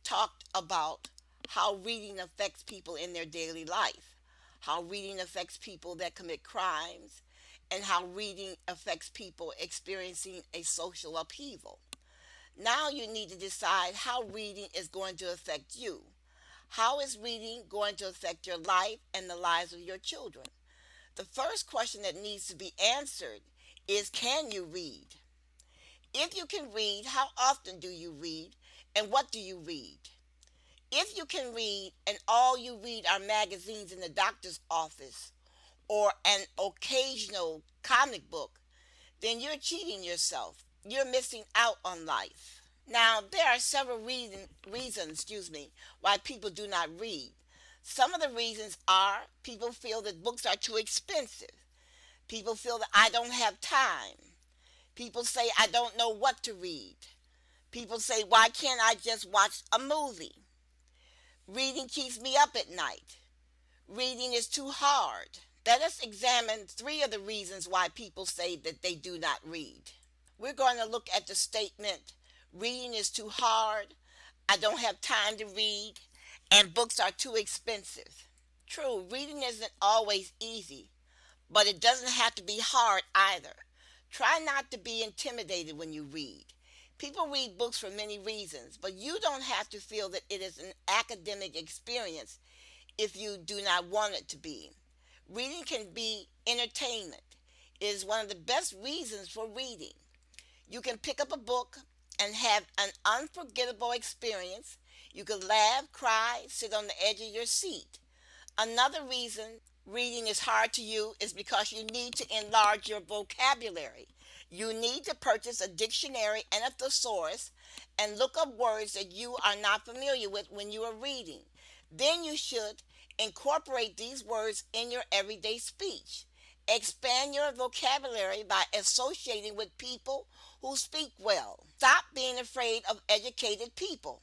talked about how reading affects people in their daily life, how reading affects people that commit crimes, and how reading affects people experiencing a social upheaval. Now you need to decide how reading is going to affect you. How is reading going to affect your life and the lives of your children? The first question that needs to be answered is, can you read? If you can read, how often do you read and what do you read? If you can read and all you read are magazines in the doctor's office or an occasional comic book, then you're cheating yourself. You're missing out on life. Now, there are several reasons, why people do not read. Some of the reasons are people feel that books are too expensive. People feel that I don't have time. People say I don't know what to read. People say, why can't I just watch a movie? Reading keeps me up at night. Reading is too hard. Let us examine three of the reasons why people say that they do not read. We're going to look at the statement, reading is too hard, I don't have time to read, and books are too expensive. True, reading isn't always easy, but it doesn't have to be hard either. Try not to be intimidated when you read. People read books for many reasons, but you don't have to feel that it is an academic experience if you do not want it to be. Reading can be entertainment. It is one of the best reasons for reading. You can pick up a book and have an unforgettable experience. You can laugh, cry, sit on the edge of your seat. Another reason reading is hard to you is because you need to enlarge your vocabulary. You need to purchase a dictionary and a thesaurus and look up words that you are not familiar with when you are reading. Then you should incorporate these words in your everyday speech. Expand your vocabulary by associating with people who speak well. Stop being afraid of educated people.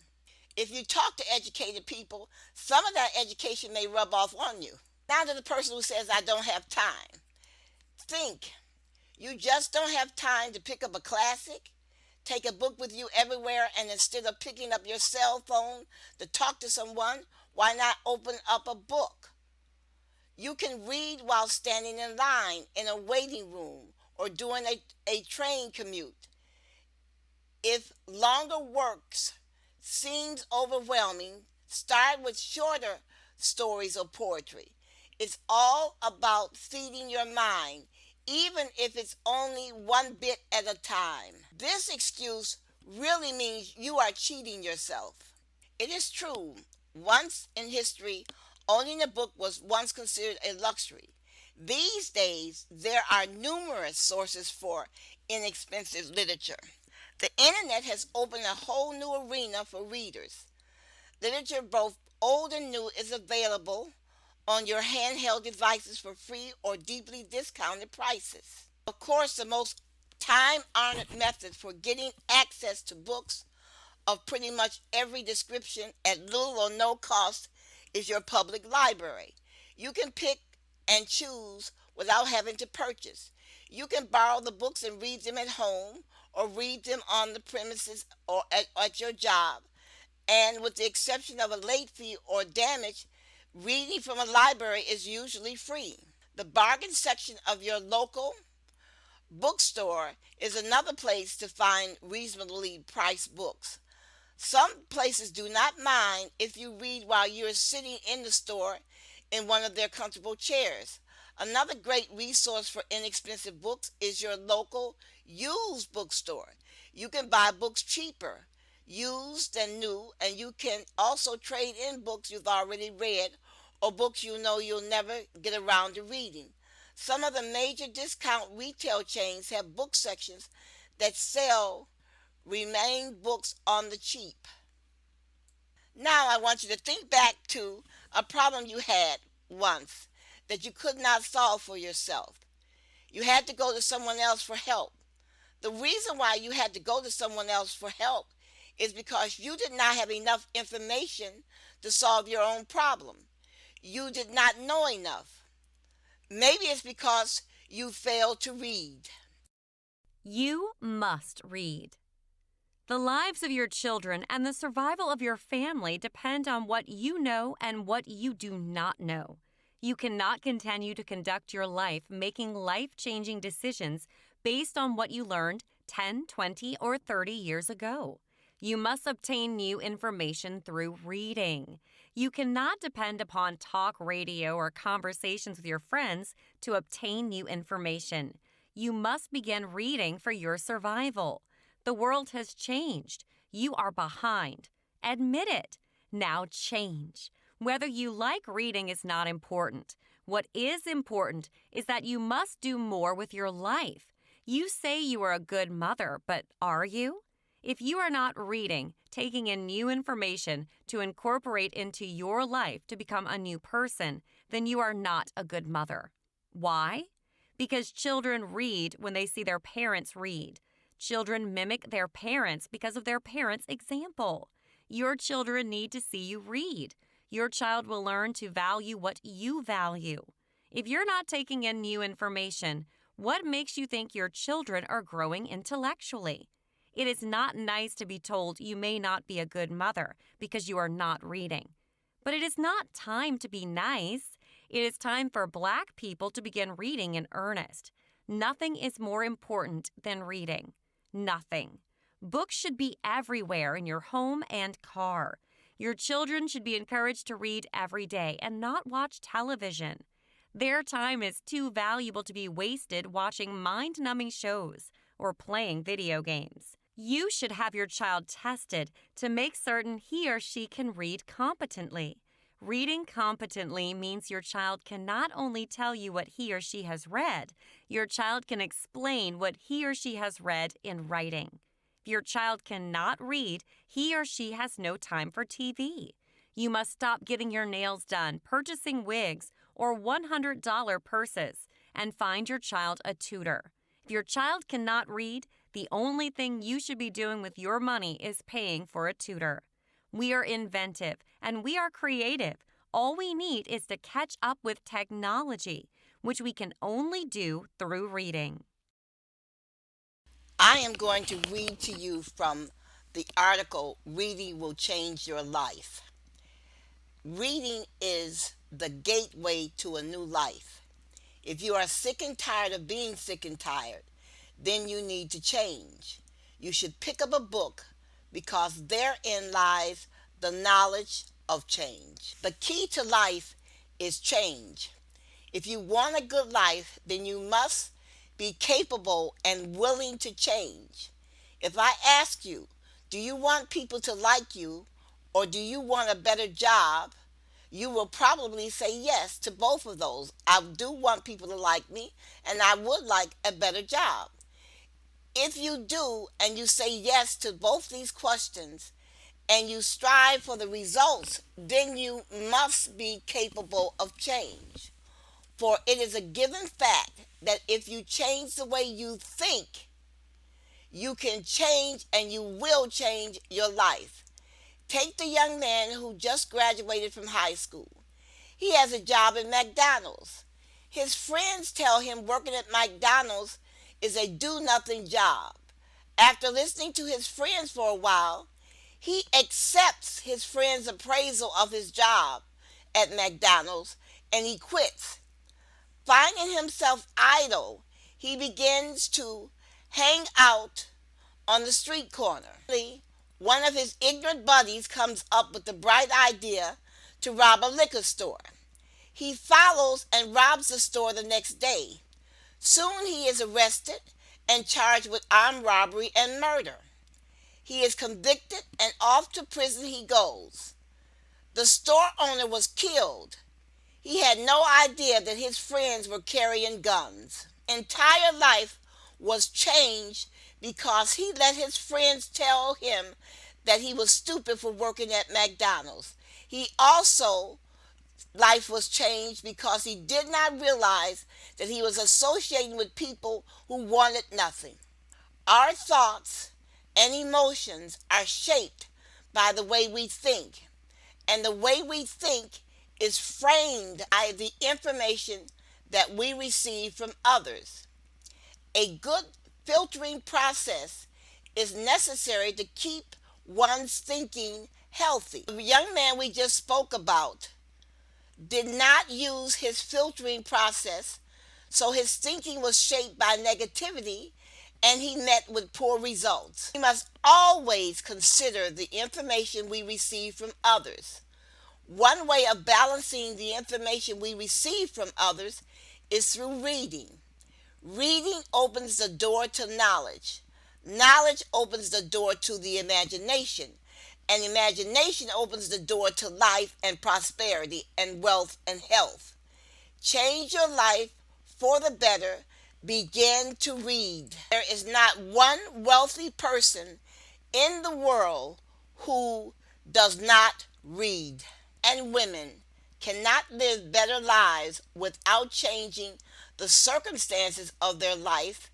If you talk to educated people, some of that education may rub off on you. Now to the person who says, I don't have time. Think. You just don't have time to pick up a classic? Take a book with you everywhere, and instead of picking up your cell phone to talk to someone, why not open up a book? You can read while standing in line in a waiting room or doing a train commute. If longer works seems overwhelming, start with shorter stories or poetry. It's all about feeding your mind, even if it's only one bit at a time. This excuse really means you are cheating yourself. It is true, once in history, owning a book was once considered a luxury. These days, there are numerous sources for inexpensive literature. The internet has opened a whole new arena for readers. Literature, both old and new, is available on your handheld devices for free or deeply discounted prices. Of course, the most time-honored method for getting access to books of pretty much every description at little or no cost is your public library. You can pick and choose without having to purchase. You can borrow the books and read them at home or read them on the premises or at your job. And with the exception of a late fee or damage, reading from a library is usually free. The bargain section of your local bookstore is another place to find reasonably priced books. Some places do not mind if you read while you're sitting in the store in one of their comfortable chairs. Another great resource for inexpensive books is your local used bookstore. You can buy books cheaper, used and new, and you can also trade in books you've already read or books you know you'll never get around to reading. Some of the major discount retail chains have book sections that sell remain books on the cheap. Now I want you to think back to a problem you had once that you could not solve for yourself. You had to go to someone else for help. The reason why you had to go to someone else for help is because you did not have enough information to solve your own problem. You did not know enough. Maybe it's because you failed to read. You must read. The lives of your children and the survival of your family depend on what you know and what you do not know. You cannot continue to conduct your life making life-changing decisions based on what you learned 10, 20, or 30 years ago. You must obtain new information through reading. You cannot depend upon talk radio or conversations with your friends to obtain new information. You must begin reading for your survival. The world has changed. You are behind. Admit it. Now change. Whether you like reading is not important. What is important is that you must do more with your life. You say you are a good mother, but are you? If you are not reading, taking in new information to incorporate into your life to become a new person, then you are not a good mother. Why? Because children read when they see their parents read. Children mimic their parents because of their parents' example. Your children need to see you read. Your child will learn to value what you value. If you're not taking in new information, what makes you think your children are growing intellectually? It is not nice to be told you may not be a good mother because you are not reading. But it is not time to be nice. It is time for Black people to begin reading in earnest. Nothing is more important than reading. Nothing. Books should be everywhere in your home and car. Your children should be encouraged to read every day and not watch television. Their time is too valuable to be wasted watching mind-numbing shows or playing video games. You should have your child tested to make certain he or she can read competently. Reading competently means your child can not only tell you what he or she has read, your child can explain what he or she has read in writing. If your child cannot read, he or she has no time for TV. You must stop getting your nails done, purchasing wigs, or $100 purses, and find your child a tutor. If your child cannot read, the only thing you should be doing with your money is paying for a tutor. We are inventive and we are creative. All we need is to catch up with technology, which we can only do through reading. I am going to read to you from the article, Reading Will Change Your Life. Reading is the gateway to a new life. If you are sick and tired of being sick and tired, then you need to change. You should pick up a book because therein lies the knowledge of change. The key to life is change. If you want a good life, then you must be capable and willing to change. If I ask you, do you want people to like you or do you want a better job? You will probably say yes to both of those. I do want people to like me and I would like a better job. If you do and you say yes to both these questions and you strive for the results, then you must be capable of change. For it is a given fact that if you change the way you think, you can change and you will change your life. Take the young man who just graduated from high school. He has a job at McDonald's. His friends tell him working at McDonald's is a do-nothing job. After listening to his friends for a while, he accepts his friends' appraisal of his job at McDonald's and he quits. Finding himself idle, he begins to hang out on the street corner. One of his ignorant buddies comes up with the bright idea to rob a liquor store. He follows and robs the store the next day. Soon he is arrested and charged with armed robbery and murder. He is convicted and off to prison he goes. The store owner was killed. He had no idea that his friends were carrying guns. Entire life was changed because he let his friends tell him that he was stupid for working at McDonald's. He also life was changed because he did not realize that he was associating with people who wanted nothing. Our thoughts and emotions are shaped by the way we think, and the way we think is framed by the information that we receive from others. A good filtering process is necessary to keep one's thinking healthy. The young man we just spoke about did not use his filtering process, so his thinking was shaped by negativity and he met with poor results. We must always consider the information we receive from others. One way of balancing the information we receive from others is through reading. Reading opens the door to knowledge. Knowledge opens the door to the imagination. And imagination opens the door to life and prosperity and wealth and health. Change your life for the better. Begin to read. There is not one wealthy person in the world who does not read. And women cannot live better lives without changing the circumstances of their life,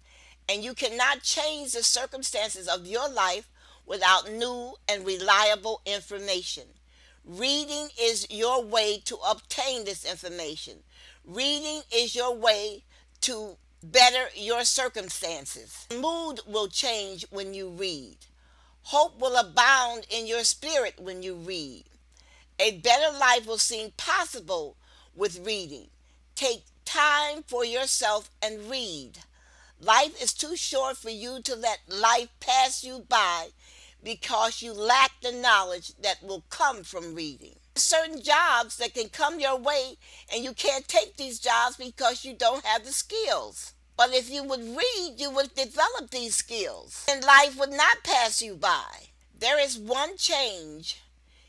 and you cannot change the circumstances of your life without new and reliable information. Reading is your way to obtain this information. Reading is your way to better your circumstances. Mood will change when you read. Hope will abound in your spirit when you read. A better life will seem possible with reading. Take time for yourself and read. Life is too short for you to let life pass you by because you lack the knowledge that will come from reading. Certain jobs that can come your way and you can't take these jobs because you don't have the skills. But if you would read, you would develop these skills and life would not pass you by. There is one change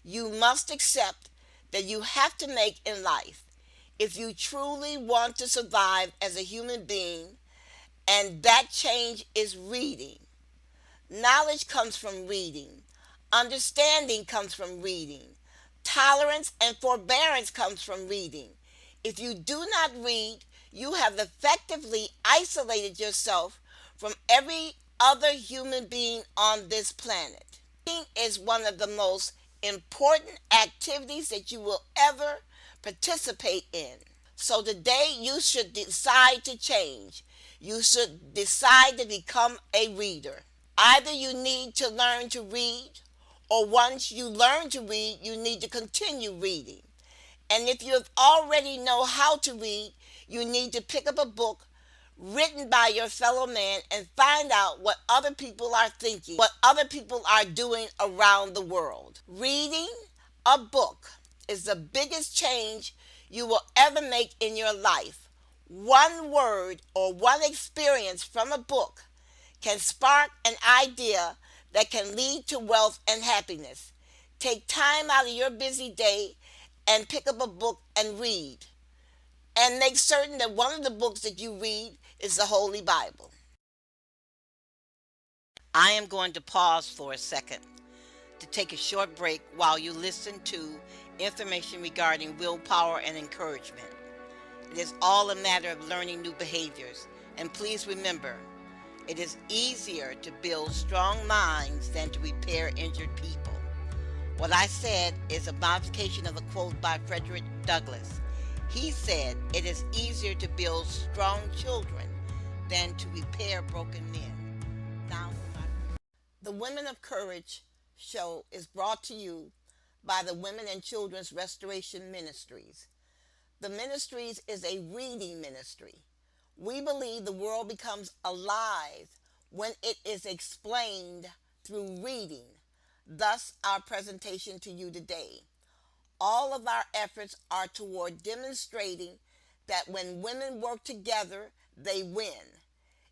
you must accept that you have to make in life if you truly want to survive as a human being, and that change is reading. Knowledge comes from reading. Understanding comes from reading. Tolerance and forbearance comes from reading. If you do not read, you have effectively isolated yourself from every other human being on this planet. Reading is one of the most important activities that you will ever participate in. So today you should decide to change. You should decide to become a reader. Either you need to learn to read, or once you learn to read, you need to continue reading. And if you already know how to read, you need to pick up a book written by your fellow man and find out what other people are thinking, what other people are doing around the world. Reading a book is the biggest change you will ever make in your life. One word or one experience from a book can spark an idea that can lead to wealth and happiness. Take time out of your busy day and pick up a book and read. And make certain that one of the books that you read is the Holy Bible. I am going to pause for a second to take a short break while you listen to information regarding willpower and encouragement. It is all a matter of learning new behaviors. And please remember, it is easier to build strong minds than to repair injured people. What I said is a modification of a quote by Frederick Douglass. He said, "It is easier to build strong children than to repair broken men." Now, the Women of Courage show is brought to you by the Women and Children's Restoration Ministries. The Ministries is a reading ministry. We believe the world becomes alive when it is explained through reading. Thus, our presentation to you today. All of our efforts are toward demonstrating that when women work together, they win.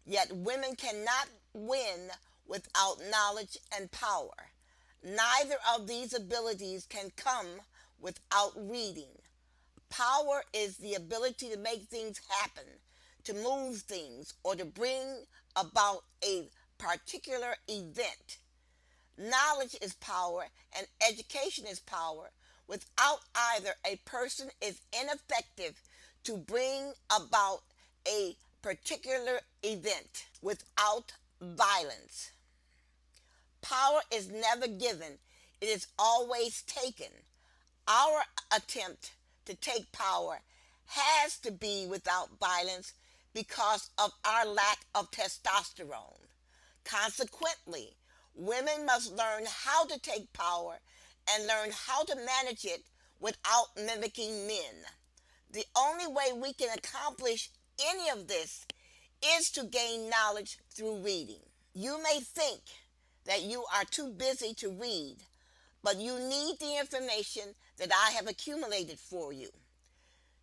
Yet women cannot win without knowledge and power. Neither of these abilities can come without reading. Power is the ability to make things happen, to move things, or to bring about a particular event. Knowledge is power and education is power. Without either, a person is ineffective to bring about a particular event. Without violence, power is never given, it is always taken. Our attempt to take power has to be without violence because of our lack of testosterone. Consequently, women must learn how to take power and learn how to manage it without mimicking men. The only way we can accomplish any of this is to gain knowledge through reading. You may think that you are too busy to read, but you need the information that I have accumulated for you.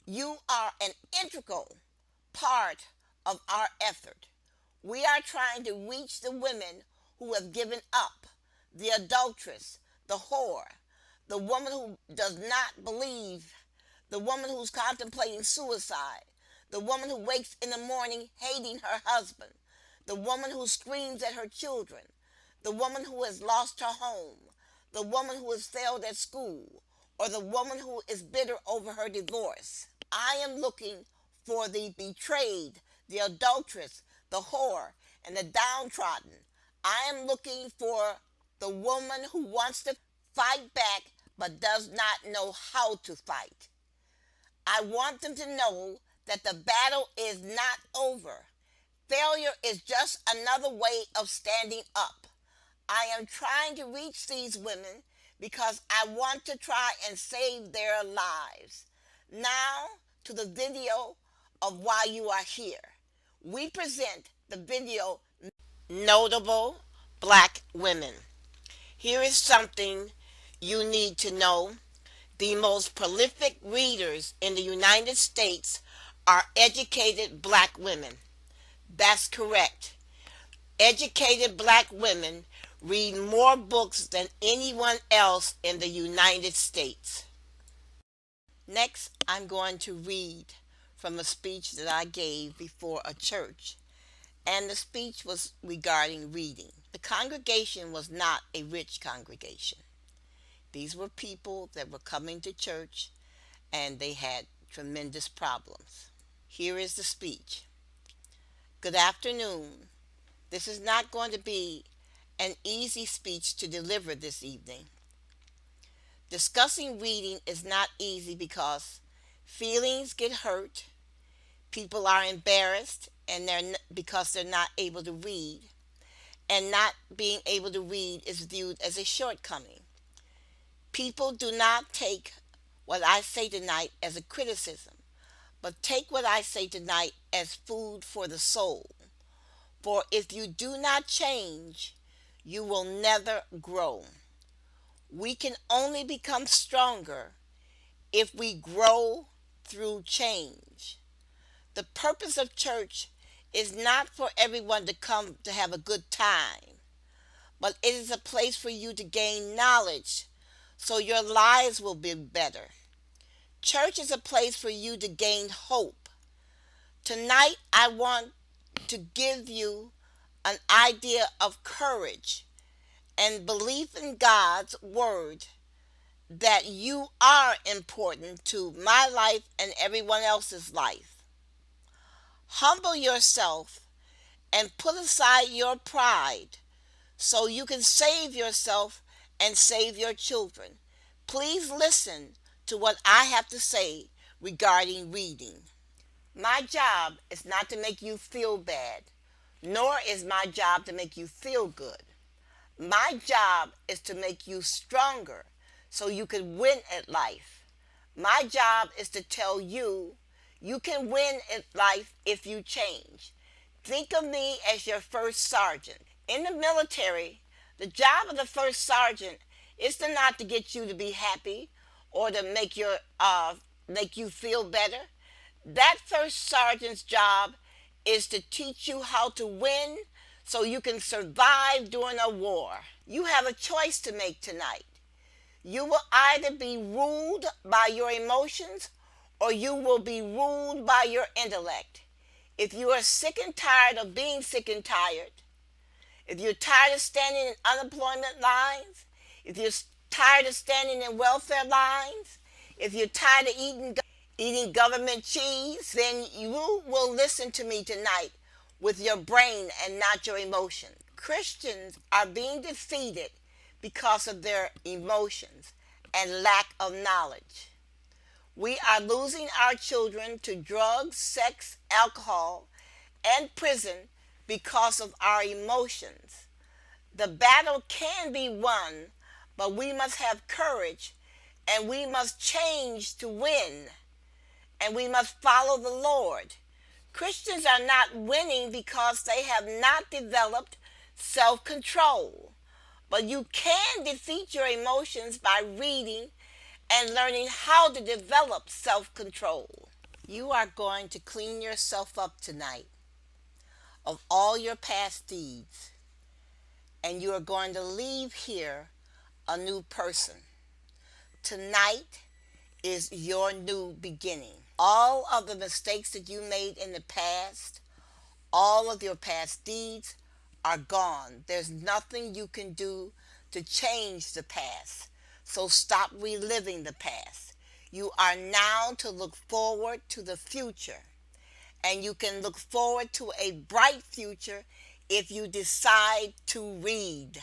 You are an integral part of our effort. We are trying to reach the women who have given up, the adulteress, the whore, the woman who does not believe, the woman who's contemplating suicide, the woman who wakes in the morning hating her husband, the woman who screams at her children, the woman who has lost her home, the woman who has failed at school, or the woman who is bitter over her divorce. I am looking for the betrayed, the adulteress, the whore, and the downtrodden. I am looking for the woman who wants to fight back but does not know how to fight. I want them to know that the battle is not over. Failure is just another way of standing up. I am trying to reach these women because I want to try and save their lives. Now to the video of why you are here. We present the video Notable Black Women. Here is something you need to know. The most prolific readers in the United States are educated black women. That's correct. Educated black women read more books than anyone else in the United States. Next, I'm going to read from a speech that I gave before a church, and the speech was regarding reading. The congregation was not a rich congregation. These were people that were coming to church, and they had tremendous problems. Here is the speech. Good afternoon. This is not going to be an easy speech to deliver this evening. Discussing reading is not easy because feelings get hurt, people are embarrassed because they're not able to read, and not being able to read is viewed as a shortcoming. People do not take what I say tonight as a criticism, but take what I say tonight as food for the soul. For if you do not change, you will never grow. We can only become stronger if we grow through change. The purpose of church is not for everyone to come to have a good time, but it is a place for you to gain knowledge so your lives will be better. Church is a place for you to gain hope. Tonight, I want to give you an idea of courage and belief in God's word that you are important to my life and everyone else's life. Humble yourself and put aside your pride so you can save yourself and save your children. Please listen to what I have to say regarding reading. My job is not to make you feel bad, nor is my job to make you feel good. My job is to make you stronger so you can win at life. My job is to tell you you can win at life if you change. Think of me as your first sergeant. In the military, the job of the first sergeant is not to get you to be happy or to make you feel better. That first sergeant's job is to teach you how to win so you can survive during a war. You have a choice to make tonight. You will either be ruled by your emotions or you will be ruled by your intellect. If you are sick and tired of being sick and tired, if you're tired of standing in unemployment lines, if you're tired of standing in welfare lines, if you're tired of eating government cheese, then you will listen to me tonight with your brain and not your emotion. Christians are being defeated because of their emotions and lack of knowledge. We are losing our children to drugs, sex, alcohol, and prison because of our emotions. The battle can be won, but we must have courage and we must change to win and we must follow the Lord. Christians are not winning because they have not developed self-control. But you can defeat your emotions by reading and learning how to develop self-control. You are going to clean yourself up tonight of all your past deeds, and you are going to leave here a new person. Tonight is your new beginning. All of the mistakes that you made in the past, all of your past deeds are gone. There's nothing you can do to change the past. So stop reliving the past. You are now to look forward to the future. And you can look forward to a bright future if you decide to read.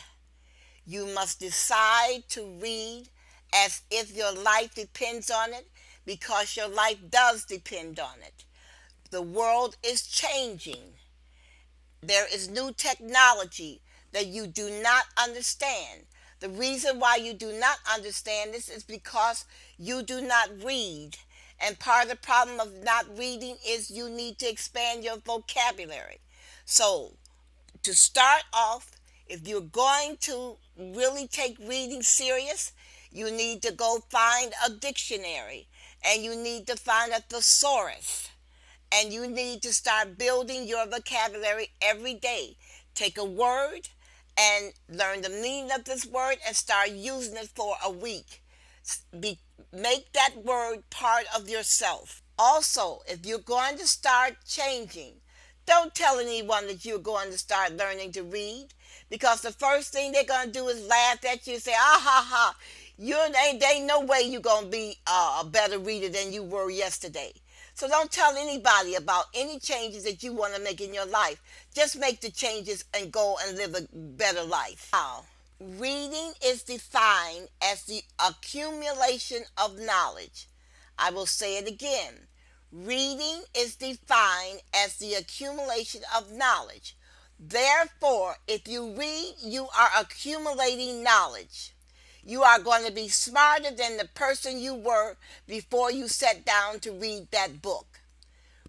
You must decide to read as if your life depends on it, because your life does depend on it. The world is changing. There is new technology that you do not understand. The reason why you do not understand this is because you do not read. And part of the problem of not reading is you need to expand your vocabulary. So, to start off, if you're going to really take reading serious, you need to go find a dictionary and you need to find a thesaurus. And you need to start building your vocabulary every day. Take a word and learn the meaning of this word and start using it for a week. Make that word part of yourself. Also, if you're going to start changing, don't tell anyone that you're going to start learning to read, because the first thing they're going to do is laugh at you and say, ah ha ha, there ain't no way you're going to be a better reader than you were yesterday. So don't tell anybody about any changes that you want to make in your life. Just make the changes and go and live a better life. Now, reading is defined as the accumulation of knowledge. I will say it again. Reading is defined as the accumulation of knowledge. Therefore, if you read, you are accumulating knowledge. You are going to be smarter than the person you were before you sat down to read that book.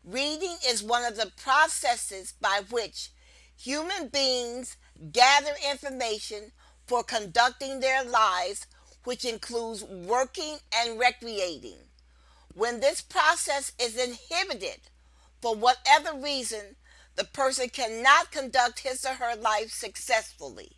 Reading is one of the processes by which human beings gather information for conducting their lives, which includes working and recreating. When this process is inhibited for whatever reason, the person cannot conduct his or her life successfully.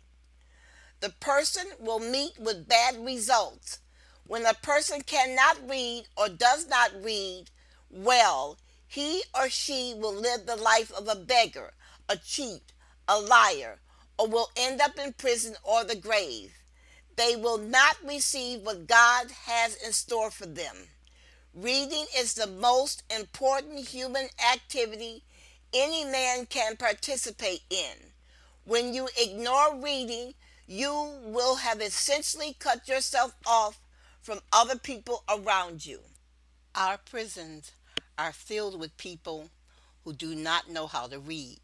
The person will meet with bad results. When a person cannot read or does not read well, he or she will live the life of a beggar, a cheat, a liar, or will end up in prison or the grave. They will not receive what God has in store for them. Reading is the most important human activity any man can participate in. When you ignore reading, you will have essentially cut yourself off from other people around you. Our prisons are filled with people who do not know how to read.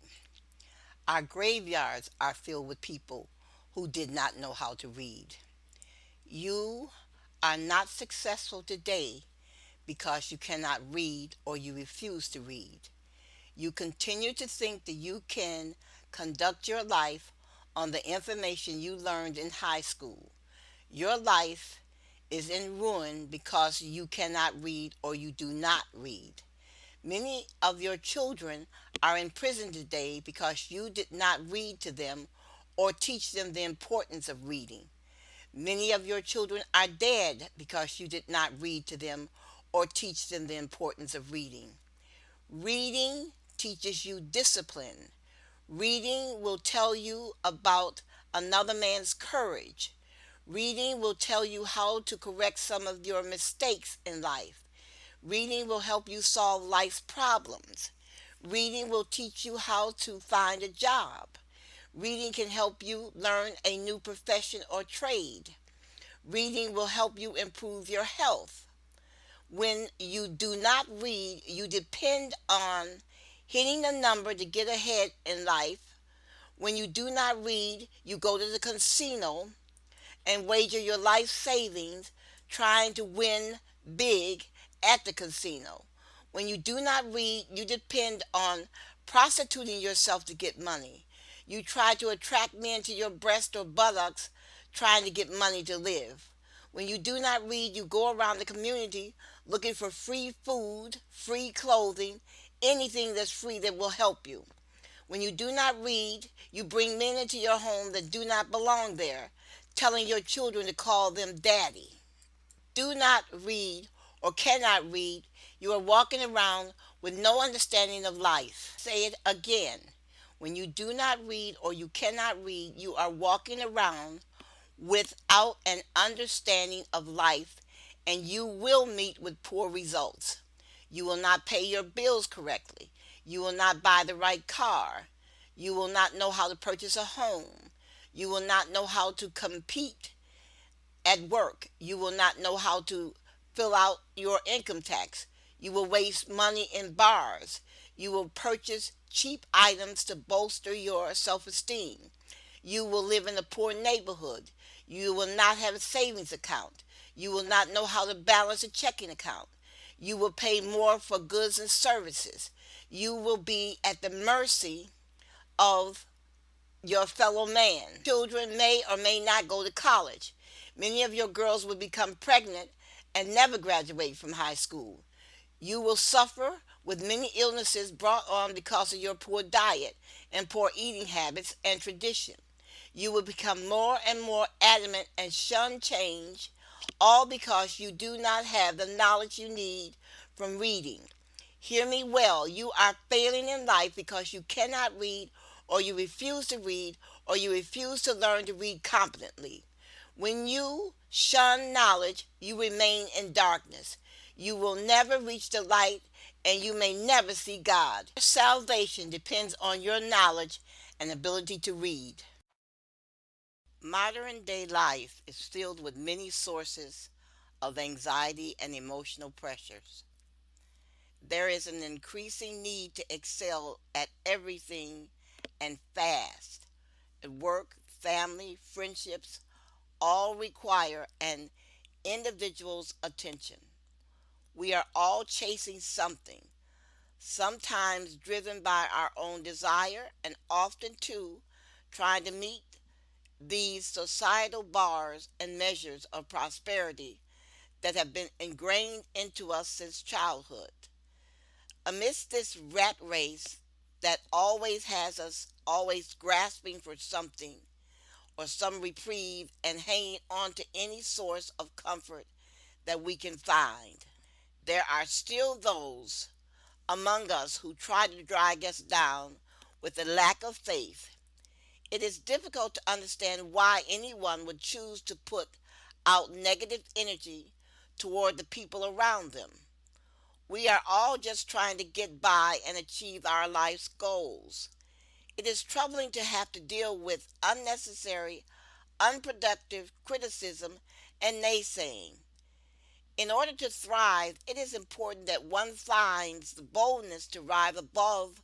Our graveyards are filled with people who did not know how to read. You are not successful today because you cannot read or you refuse to read. You continue to think that you can conduct your life on the information you learned in high school. Your life is in ruin because you cannot read or you do not read. Many of your children are in prison today because you did not read to them or teach them the importance of reading. Many of your children are dead because you did not read to them or teach them the importance of reading. Reading teaches you discipline. Reading will tell you about another man's courage. Reading will tell you how to correct some of your mistakes in life. Reading will help you solve life's problems. Reading will teach you how to find a job. Reading can help you learn a new profession or trade. Reading will help you improve your health. When you do not read, you depend on hitting a number to get ahead in life. When you do not read, you go to the casino and wager your life savings trying to win big at the casino. When you do not read, you depend on prostituting yourself to get money. You try to attract men to your breast or buttocks trying to get money to live. When you do not read, you go around the community looking for free food, free clothing, anything that's free that will help you. When you do not read, you bring men into your home that do not belong there, telling your children to call them daddy. Do not read or cannot read, you are walking around with no understanding of life. Say it again. When you do not read or you cannot read, you are walking around without an understanding of life, and you will meet with poor results. You will not pay your bills correctly. You will not buy the right car. You will not know how to purchase a home. You will not know how to compete at work. You will not know how to fill out your income tax. You will waste money in bars. You will purchase cheap items to bolster your self-esteem. You will live in a poor neighborhood. You will not have a savings account. You will not know how to balance a checking account. You will pay more for goods and services. You will be at the mercy of your fellow man. Children may or may not go to college. Many of your girls will become pregnant and never graduate from high school. You will suffer with many illnesses brought on because of your poor diet and poor eating habits and tradition. You will become more and more adamant and shun change, all because you do not have the knowledge you need from reading. Hear me well, you are failing in life because you cannot read, or you refuse to read, or you refuse to learn to read competently. When you shun knowledge, you remain in darkness. You will never reach the light, and you may never see God. Your salvation depends on your knowledge and ability to read. Modern day life is filled with many sources of anxiety and emotional pressures. There is an increasing need to excel at everything and fast. At work, family, friendships all require an individual's attention. We are all chasing something, sometimes driven by our own desire, and often too trying to meet these societal bars and measures of prosperity that have been ingrained into us since childhood. Amidst this rat race that always has us always grasping for something or some reprieve and hanging on to any source of comfort that we can find, there are still those among us who try to drag us down with a lack of faith. It is difficult to understand why anyone would choose to put out negative energy toward the people around them. We are all just trying to get by and achieve our life's goals. It is troubling to have to deal with unnecessary, unproductive criticism and naysaying. In order to thrive, it is important that one finds the boldness to rise above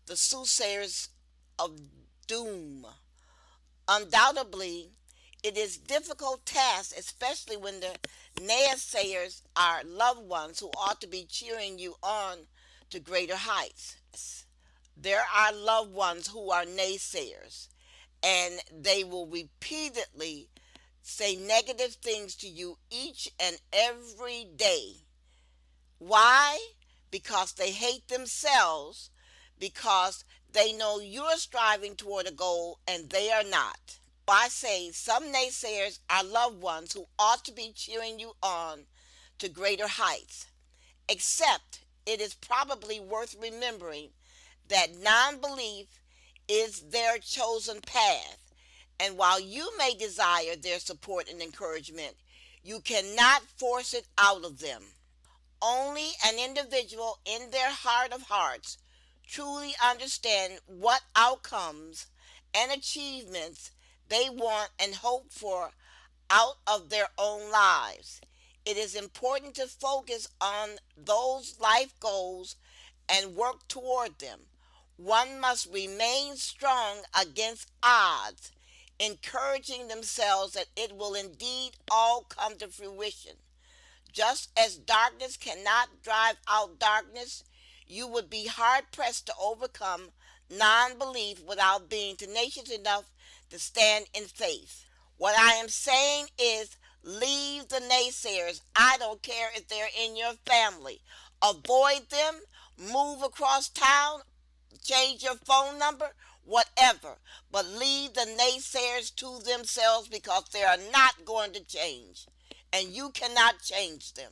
the soothsayers of doom. Undoubtedly, it is a difficult task, especially when the naysayers are loved ones who ought to be cheering you on to greater heights. There are loved ones who are naysayers, and they will repeatedly say negative things to you each and every day. Why? Because they hate themselves, because they know you're striving toward a goal and they are not. I say some naysayers are loved ones who ought to be cheering you on to greater heights, except it is probably worth remembering that non belief is their chosen path, and while you may desire their support and encouragement, you cannot force it out of them. Only an individual in their heart of hearts truly understand what outcomes and achievements they want and hope for out of their own lives. It is important to focus on those life goals and work toward them. One must remain strong against odds, encouraging themselves that it will indeed all come to fruition. Just as darkness cannot drive out darkness, you would be hard pressed to overcome non belief without being tenacious enough to stand in faith. What I am saying is leave the naysayers. I don't care if they're in your family. Avoid them, move across town, change your phone number, whatever. But leave the naysayers to themselves because they are not going to change. And you cannot change them.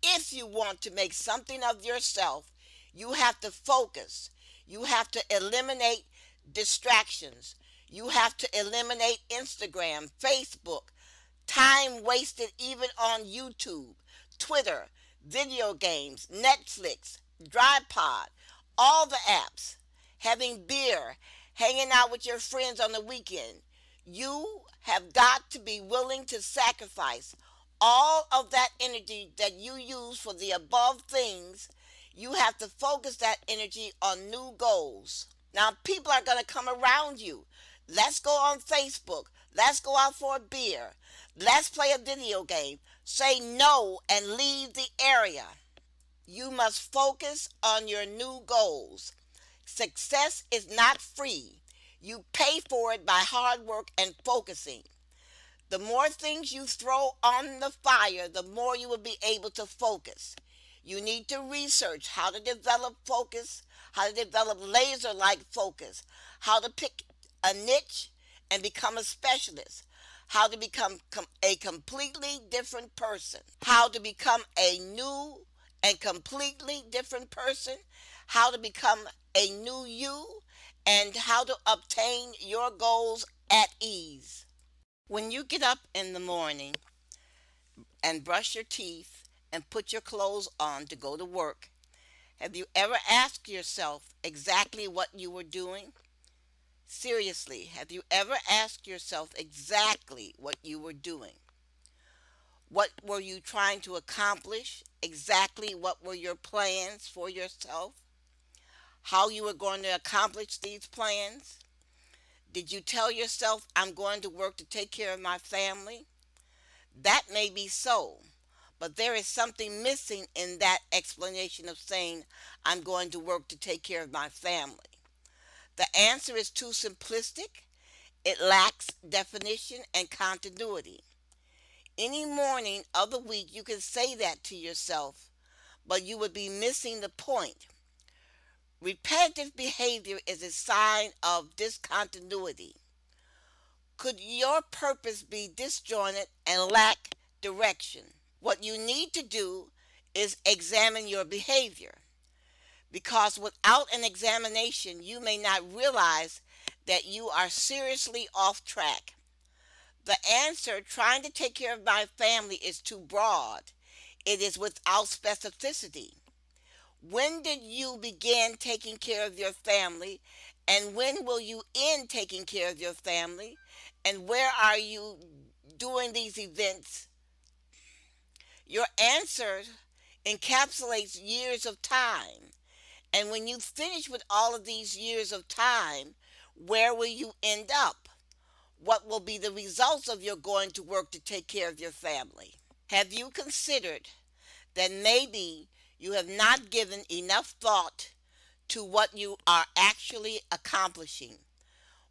If you want to make something of yourself, you have to focus. You have to eliminate distractions. You have to eliminate Instagram, Facebook, time wasted even on YouTube, Twitter, video games, Netflix, Dripod, all the apps, having beer, hanging out with your friends on the weekend. You have got to be willing to sacrifice all of that energy that you use for the above things. You have to focus that energy on new goals. Now, people are going to come around you. Let's go on Facebook. Let's go out for a beer. Let's play a video game. Say no and leave the area. You must focus on your new goals. Success is not free. You pay for it by hard work and focusing. The more things you throw on the fire, the more you will be able to focus. You need to research how to develop focus, how to develop laser-like focus, how to pick a niche and become a specialist, how to become a completely different person, how to become a new and completely different person, how to become a new you, and how to obtain your goals at ease. When you get up in the morning and brush your teeth and put your clothes on to go to work, have you ever asked yourself exactly what you were doing? Seriously, have you ever asked yourself exactly what you were doing? What were you trying to accomplish? Exactly what were your plans for yourself? How you were going to accomplish these plans? Did you tell yourself, I'm going to work to take care of my family? That may be so, but there is something missing in that explanation of saying, I'm going to work to take care of my family. The answer is too simplistic. It lacks definition and continuity. Any morning of the week you can say that to yourself, but you would be missing the point. Repetitive behavior is a sign of discontinuity. Could your purpose be disjointed and lack direction? What you need to do is examine your behavior, because without an examination, you may not realize that you are seriously off track. The answer, trying to take care of my family, is too broad. It is without specificity. When did you begin taking care of your family? And when will you end taking care of your family? And where are you doing these events? Your answer encapsulates years of time. And when you finish with all of these years of time, where will you end up? What will be the results of your going to work to take care of your family? Have you considered that maybe you have not given enough thought to what you are actually accomplishing?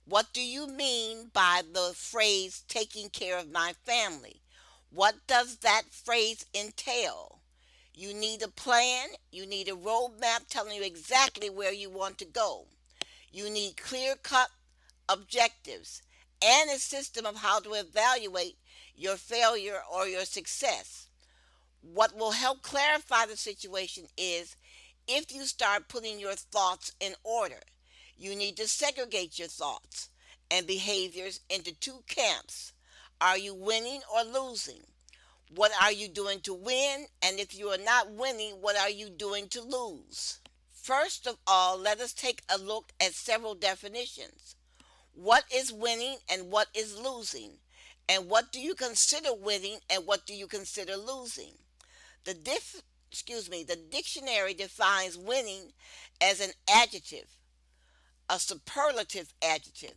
What do you mean by the phrase taking care of my family? What does that phrase entail? You need a plan, you need a roadmap telling you exactly where you want to go. You need clear cut objectives and a system of how to evaluate your failure or your success. What will help clarify the situation is if you start putting your thoughts in order. You need to segregate your thoughts and behaviors into two camps. Are you winning or losing? What are you doing to win? And if you are not winning, what are you doing to lose? First of all, let us take a look at several definitions. What is winning and what is losing? And what do you consider winning and what do you consider losing? The the dictionary defines winning as an adjective, a superlative adjective,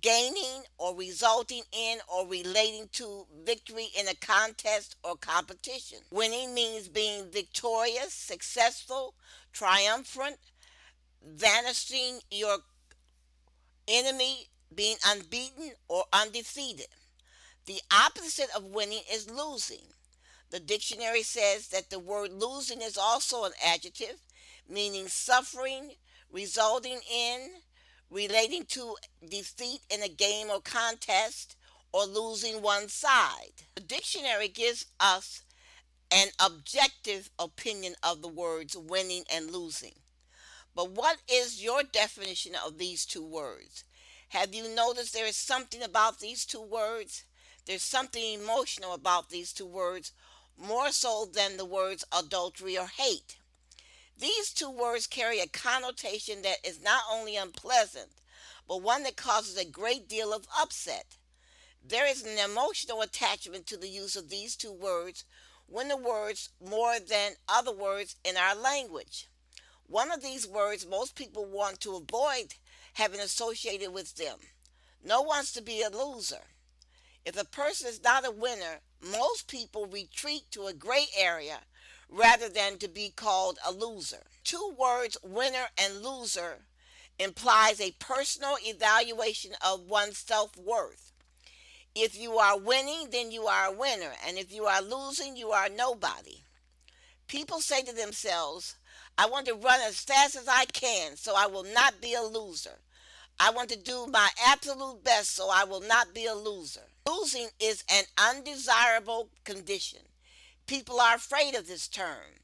gaining or resulting in or relating to victory in a contest or competition. Winning means being victorious, successful, triumphant, vanishing your enemy, being unbeaten or undefeated. The opposite of winning is losing. The dictionary says that the word losing is also an adjective, meaning suffering, resulting in, relating to defeat in a game or contest, or losing one's side. The dictionary gives us an objective opinion of the words winning and losing. But what is your definition of these two words? Have you noticed there is something about these two words? There's something emotional about these two words, more so than the words adultery or hate. These two words carry a connotation that is not only unpleasant, but one that causes a great deal of upset. There is an emotional attachment to the use of these two words when the words more than other words in our language. One of these words most people want to avoid having associated with them. No one wants to be a loser. If a person is not a winner, most people retreat to a gray area rather than to be called a loser. Two words, winner and loser, implies a personal evaluation of one's self-worth. If you are winning, then you are a winner, and if you are losing, you are nobody. People say to themselves, I want to run as fast as I can so I will not be a loser. I want to do my absolute best so I will not be a loser. Losing is an undesirable condition. People are afraid of this term.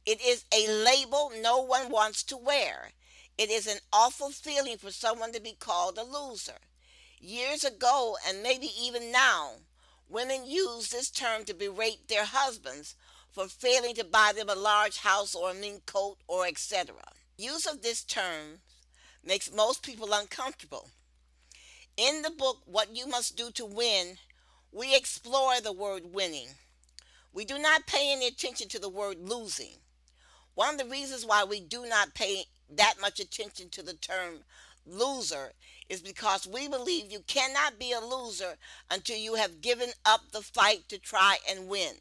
It is a label no one wants to wear. It is an awful feeling for someone to be called a loser. Years ago, and maybe even now, women use this term to berate their husbands for failing to buy them a large house or a mink coat or etc. Use of this term makes most people uncomfortable. In the book, What You Must Do to Win, we explore the word winning. We do not pay any attention to the word losing. One of the reasons why we do not pay that much attention to the term loser is because we believe you cannot be a loser until you have given up the fight to try and win.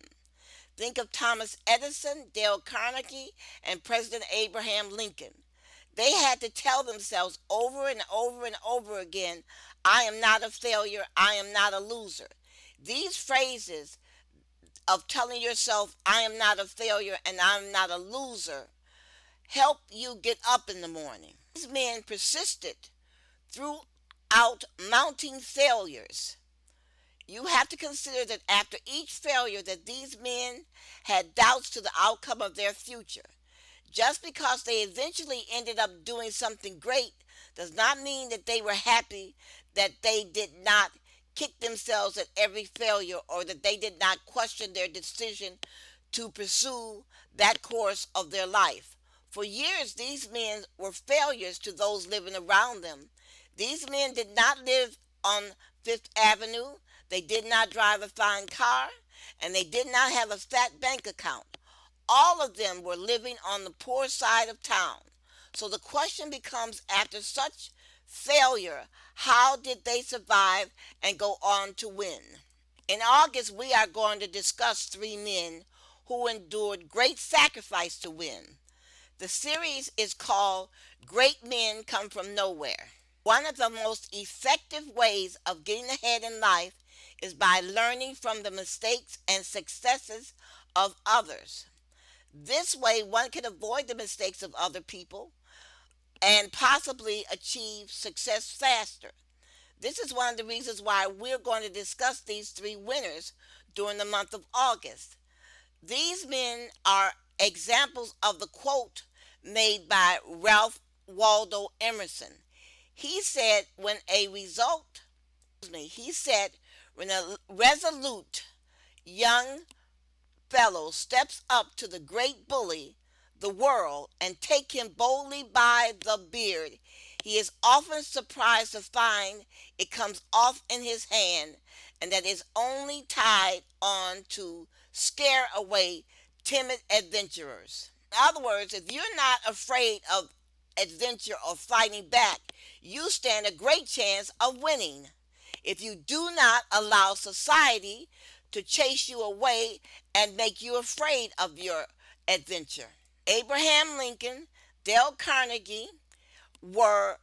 Think of Thomas Edison, Dale Carnegie, and President Abraham Lincoln. They had to tell themselves over and over and over again, I am not a failure, I am not a loser. These phrases of telling yourself, I am not a failure and I'm not a loser, help you get up in the morning. These men persisted throughout mounting failures. You have to consider that after each failure that these men had doubts to the outcome of their future. Just because they eventually ended up doing something great does not mean that they were happy that they did not kick themselves at every failure or that they did not question their decision to pursue that course of their life. For years, these men were failures to those living around them. These men did not live on Fifth Avenue. They did not drive a fine car, and they did not have a fat bank account. All of them were living on the poor side of town. So the question becomes, after such failure, how did they survive and go on to win? In August, we are going to discuss three men who endured great sacrifice to win. The series is called Great Men Come From Nowhere. One of the most effective ways of getting ahead in life is by learning from the mistakes and successes of others. This way, one can avoid the mistakes of other people and possibly achieve success faster. This is one of the reasons why we're going to discuss these three winners during the month of August. These men are examples of the quote made by Ralph Waldo Emerson. He said, he said, when a resolute young fellow steps up to the great bully, the world, and take him boldly by the beard, he is often surprised to find it comes off in his hand and that is only tied on to scare away timid adventurers. In other words, if you're not afraid of adventure or fighting back, you stand a great chance of winning. If you do not allow society to chase you away and make you afraid of your adventure. Abraham Lincoln, Dale Carnegie were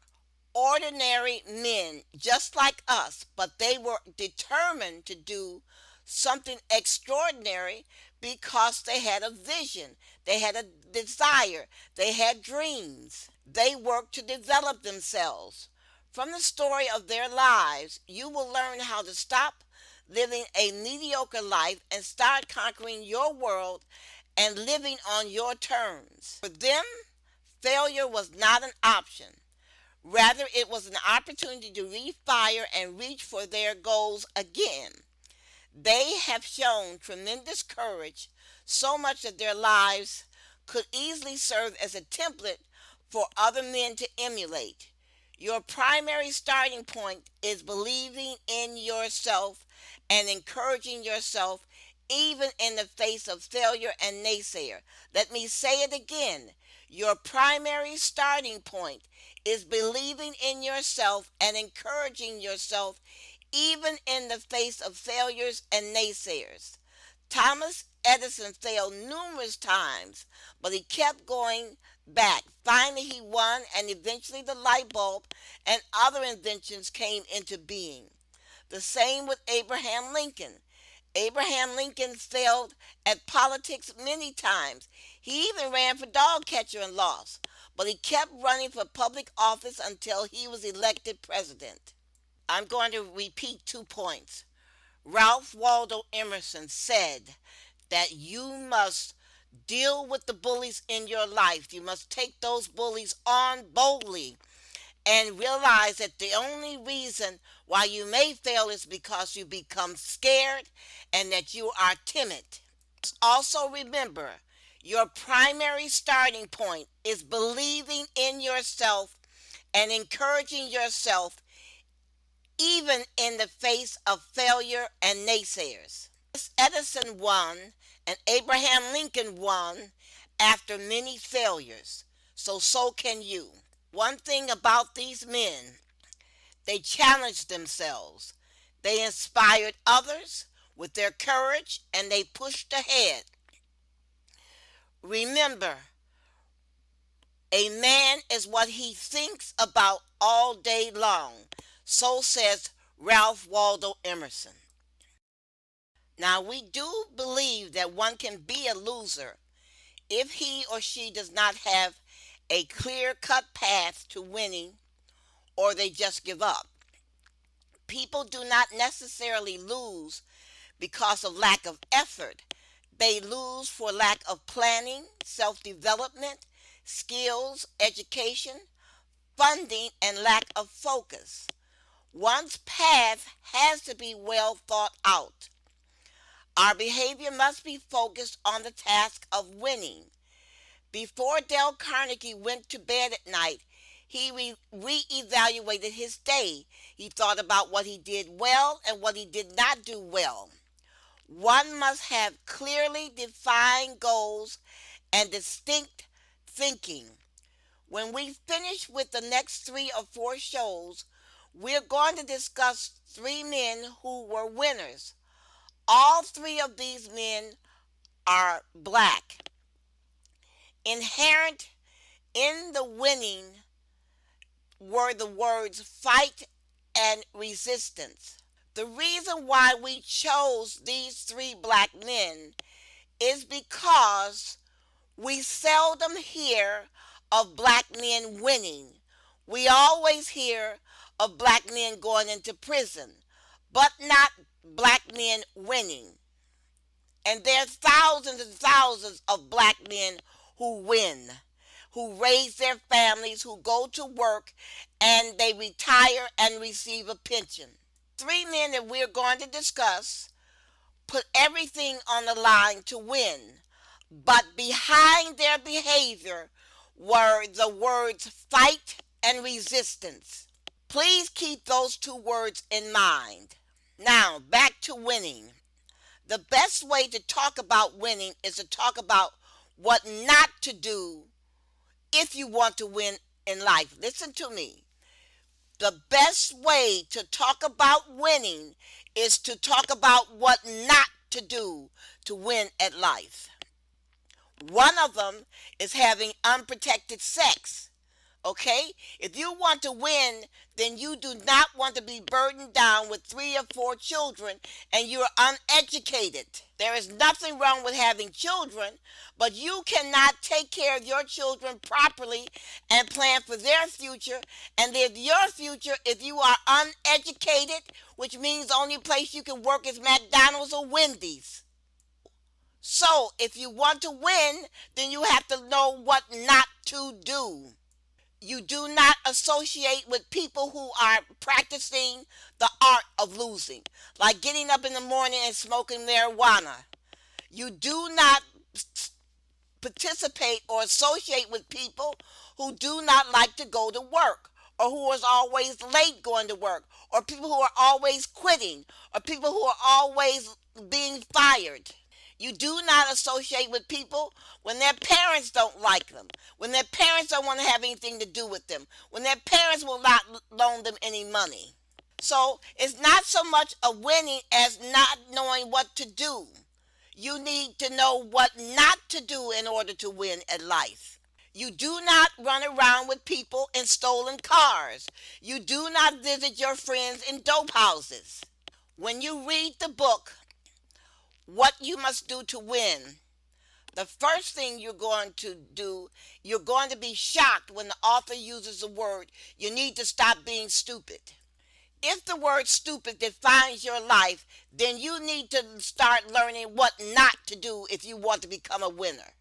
ordinary men just like us, but they were determined to do something extraordinary because they had a vision, they had a desire, they had dreams. They worked to develop themselves. From the story of their lives, you will learn how to stop living a mediocre life and start conquering your world and living on your terms. For them, failure was not an option. Rather, it was an opportunity to refire and reach for their goals again. They have shown tremendous courage, so much that their lives could easily serve as a template for other men to emulate. Your primary starting point is believing in yourself and encouraging yourself even in the face of failure and naysayer. Let me say it again. Your primary starting point is believing in yourself and encouraging yourself even in the face of failures and naysayers. Thomas Edison failed numerous times, but he kept going back. Finally, he won, and eventually the light bulb and other inventions came into being. The same with Abraham Lincoln. Abraham Lincoln failed at politics many times. He even ran for dog catcher and lost, but he kept running for public office until he was elected president. I'm going to repeat 2 points. Ralph Waldo Emerson said that you must deal with the bullies in your life. You must take those bullies on boldly and realize that the only reason why you may fail is because you become scared and that you are timid. Also remember, your primary starting point is believing in yourself and encouraging yourself even in the face of failure and naysayers. Edison won and Abraham Lincoln won after many failures. So can you. One thing about these men, they challenged themselves. They inspired others with their courage and they pushed ahead. Remember, a man is what he thinks about all day long. So says Ralph Waldo Emerson. Now, we do believe that one can be a loser if he or she does not have a clear-cut path to winning or they just give up. People do not necessarily lose because of lack of effort. They lose for lack of planning, self-development, skills, education, funding, and lack of focus. One's path has to be well thought out. Our behavior must be focused on the task of winning. Before Dale Carnegie went to bed at night, he re-evaluated his day. He thought about what he did well and what he did not do well. One must have clearly defined goals and distinct thinking. When we finish with the next 3 or 4 shows, we're going to discuss 3 men who were winners. All 3 of these men are black. Inherent in the winning were the words fight and resistance. The reason why we chose these three black men is because we seldom hear of black men winning. We always hear of black men going into prison, but not black men winning. And there's thousands and thousands of black men who win, who raise their families, who go to work, and they retire and receive a pension. Three men that we're going to discuss put everything on the line to win, but behind their behavior were the words fight and resistance. Please keep those two words in mind. Now, back to winning. The best way to talk about winning is to talk about what not to do if you want to win in life. Listen to me. The best way to talk about winning is to talk about what not to do to win at life. One of them is having unprotected sex. Okay? If you want to win, then you do not want to be burdened down with 3 or 4 children and you're uneducated. There is nothing wrong with having children, but you cannot take care of your children properly and plan for their future and live your future if you are uneducated, which means the only place you can work is McDonald's or Wendy's. So, if you want to win, then you have to know what not to do. You do not associate with people who are practicing the art of losing, like getting up in the morning and smoking marijuana. You do not participate or associate with people who do not like to go to work, or who is always late going to work, or people who are always quitting, or people who are always being fired. You do not associate with people when their parents don't like them, when their parents don't want to have anything to do with them, when their parents will not loan them any money. So it's not so much a winning as not knowing what to do. You need to know what not to do in order to win at life. You do not run around with people in stolen cars. You do not visit your friends in dope houses. When you read the book, What You Must Do to Win, the first thing you're going to do, you're going to be shocked when the author uses the word, you need to stop being stupid. If the word stupid defines your life, then you need to start learning what not to do if you want to become a winner.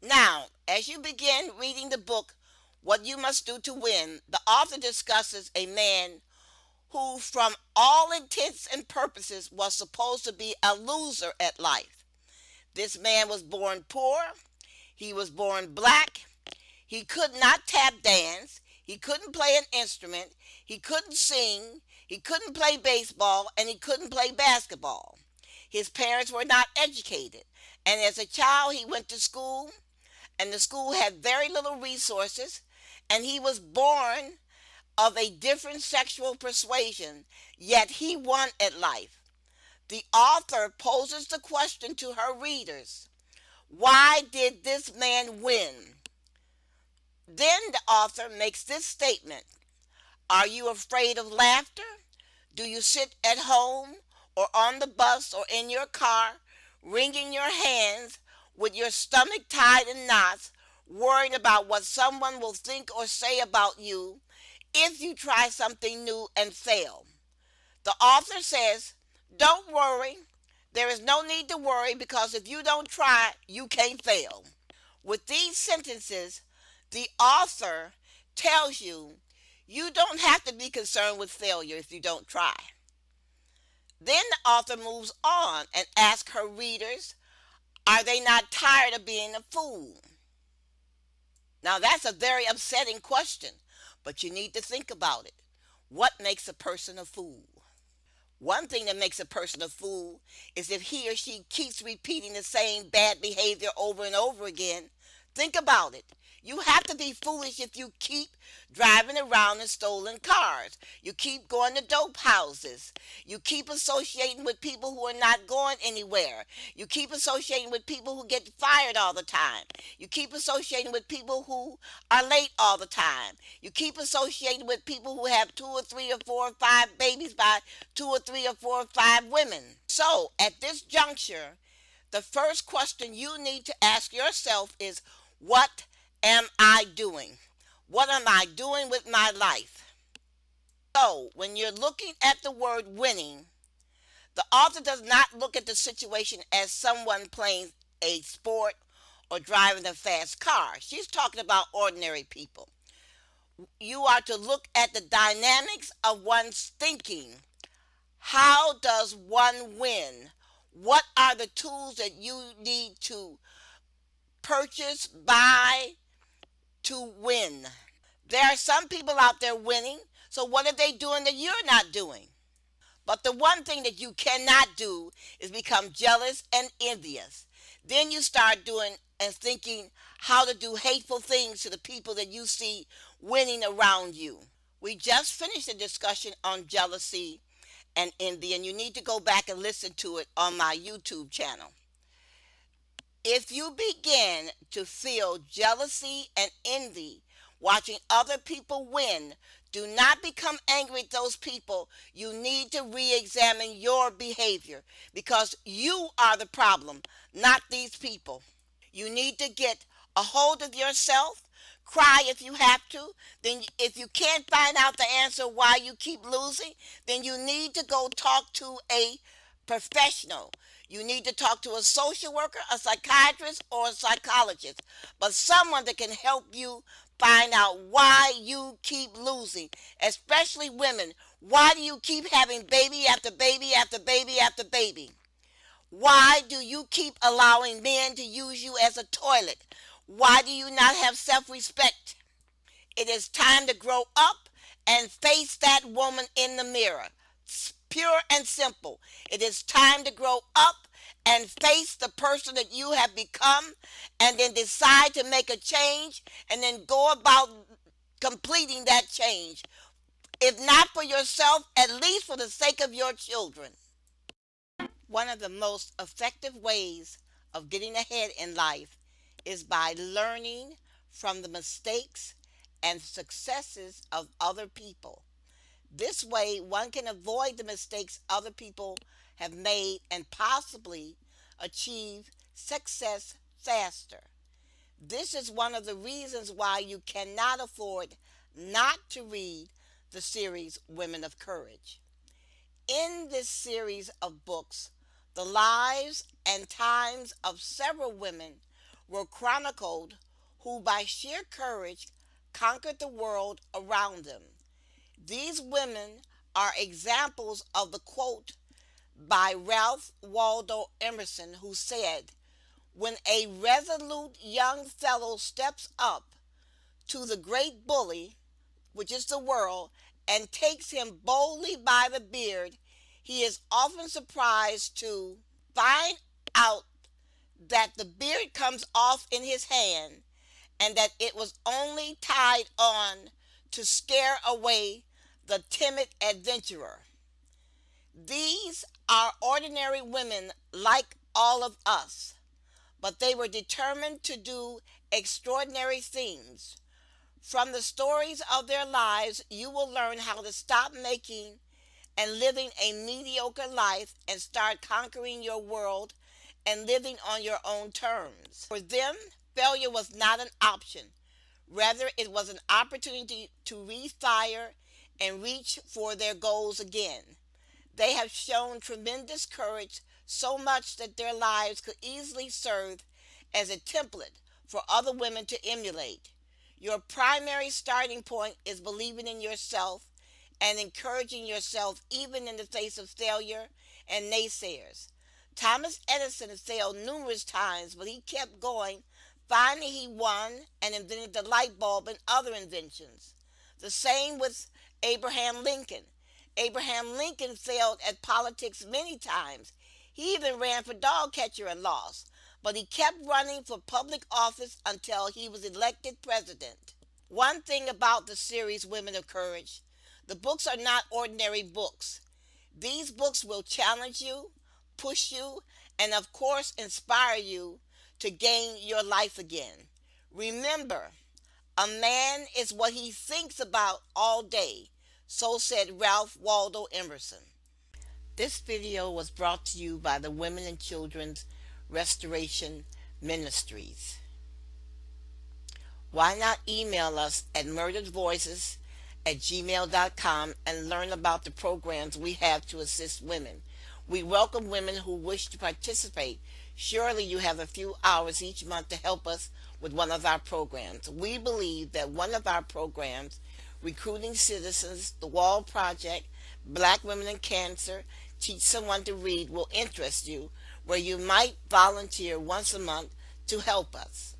Now, as you begin reading the book, What You Must Do to Win, the author discusses a man who, from all intents and purposes, was supposed to be a loser at life. This man was born poor. He was born black. He could not tap dance. He couldn't play an instrument. He couldn't sing. He couldn't play baseball, and he couldn't play basketball. His parents were not educated. And as a child, he went to school, and the school had very little resources, and he was born of a different sexual persuasion, yet he won at life. The author poses the question to her readers, why did this man win? Then the author makes this statement, are you afraid of laughter? Do you sit at home or on the bus or in your car, wringing your hands with your stomach tied in knots, worrying about what someone will think or say about you if you try something new and fail? The author says, don't worry. There is no need to worry because if you don't try, you can't fail. With these sentences, the author tells you you don't have to be concerned with failure if you don't try. Then the author moves on and asks her readers, are they not tired of being a fool? Now that's a very upsetting question, but you need to think about it. What makes a person a fool? One thing that makes a person a fool is if he or she keeps repeating the same bad behavior over and over again. Think about it. You have to be foolish if you keep driving around in stolen cars. You keep going to dope houses. You keep associating with people who are not going anywhere. You keep associating with people who get fired all the time. You keep associating with people who are late all the time. You keep associating with people who have 2 or 3 or 4 or 5 babies by 2 or 3 or 4 or 5 women. So, at this juncture, the first question you need to ask yourself is, what am I doing? What am I doing with my life? So, when you're looking at the word winning, the author does not look at the situation as someone playing a sport or driving a fast car. She's talking about ordinary people. You are to look at the dynamics of one's thinking. How does one win? What are the tools that you need to purchase, buy to win? There are some people out there winning, so what are they doing that you're not doing? But the one thing that you cannot do is become jealous and envious. Then you start doing and thinking how to do hateful things to the people that you see winning around you. We just finished a discussion on jealousy and envy, and you need to go back and listen to it on my YouTube channel. If you begin to feel jealousy and envy watching other people win, do not become angry at those people. You need to re-examine your behavior because you are the problem, not these people. You need to get a hold of yourself. Cry if you have to. Then if you can't find out the answer why you keep losing, then you need to go talk to a professional. You need to talk to a social worker, a psychiatrist, or a psychologist, but someone that can help you find out why you keep losing, especially women. Why do you keep having baby after baby after baby after baby? Why do you keep allowing men to use you as a toilet? Why do you not have self-respect? It is time to grow up and face that woman in the mirror. It's pure and simple. It is time to grow up and face the person that you have become and then decide to make a change and then go about completing that change. If not for yourself, at least for the sake of your children. One of the most effective ways of getting ahead in life is by learning from the mistakes and successes of other people. This way, one can avoid the mistakes other people have made and possibly achieve success faster. This is one of the reasons why you cannot afford not to read the series Women of Courage. In this series of books, the lives and times of several women were chronicled who by sheer courage conquered the world around them. These women are examples of the quote by Ralph Waldo Emerson, who said, "When a resolute young fellow steps up to the great bully, which is the world, and takes him boldly by the beard, he is often surprised to find out that the beard comes off in his hand and that it was only tied on to scare away the timid adventurer." These are ordinary women like all of us, but they were determined to do extraordinary things. From the stories of their lives, you will learn how to stop making and living a mediocre life and start conquering your world and living on your own terms. For them, failure was not an option. Rather, it was an opportunity to refire and reach for their goals again. They have shown tremendous courage, so much that their lives could easily serve as a template for other women to emulate. Your primary starting point is believing in yourself and encouraging yourself even in the face of failure and naysayers. Thomas Edison failed numerous times, but he kept going. Finally, he won and invented the light bulb and other inventions. The same with Abraham Lincoln. Abraham Lincoln failed at politics many times. He even ran for dog catcher and lost. but he kept running for public office until he was elected president. One thing about the series Women of Courage, the books are not ordinary books. These books will challenge you, push you, and of course inspire you to gain your life again. Remember, a man is what he thinks about all day, so said Ralph Waldo Emerson. This video was brought to you by the Women and Children's Restoration Ministries. Why not email us at murderedvoices@gmail.com and learn about the programs we have to assist women. We welcome women who wish to participate. Surely you have a few hours each month to help us with one of our programs. We believe that one of our programs, Recruiting Citizens, The Wall Project, Black Women in Cancer, Teach Someone to Read, will interest you, where you might volunteer once a month to help us.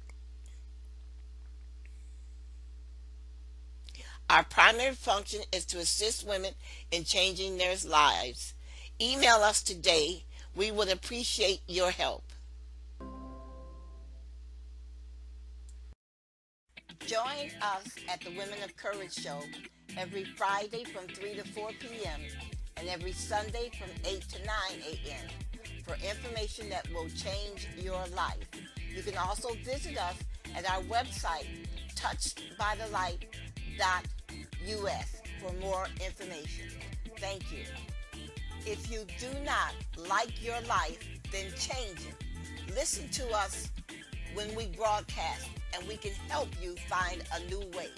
Our primary function is to assist women in changing their lives. Email us today. We would appreciate your help. Join us at the Women of Courage Show every Friday from 3 to 4 p.m. and every Sunday from 8 to 9 a.m. for information that will change your life. You can also visit us at our website, touchedbythelight.us, for more information. Thank you. If you do not like your life, then change it. Listen to us when we broadcast, and we can help you find a new way.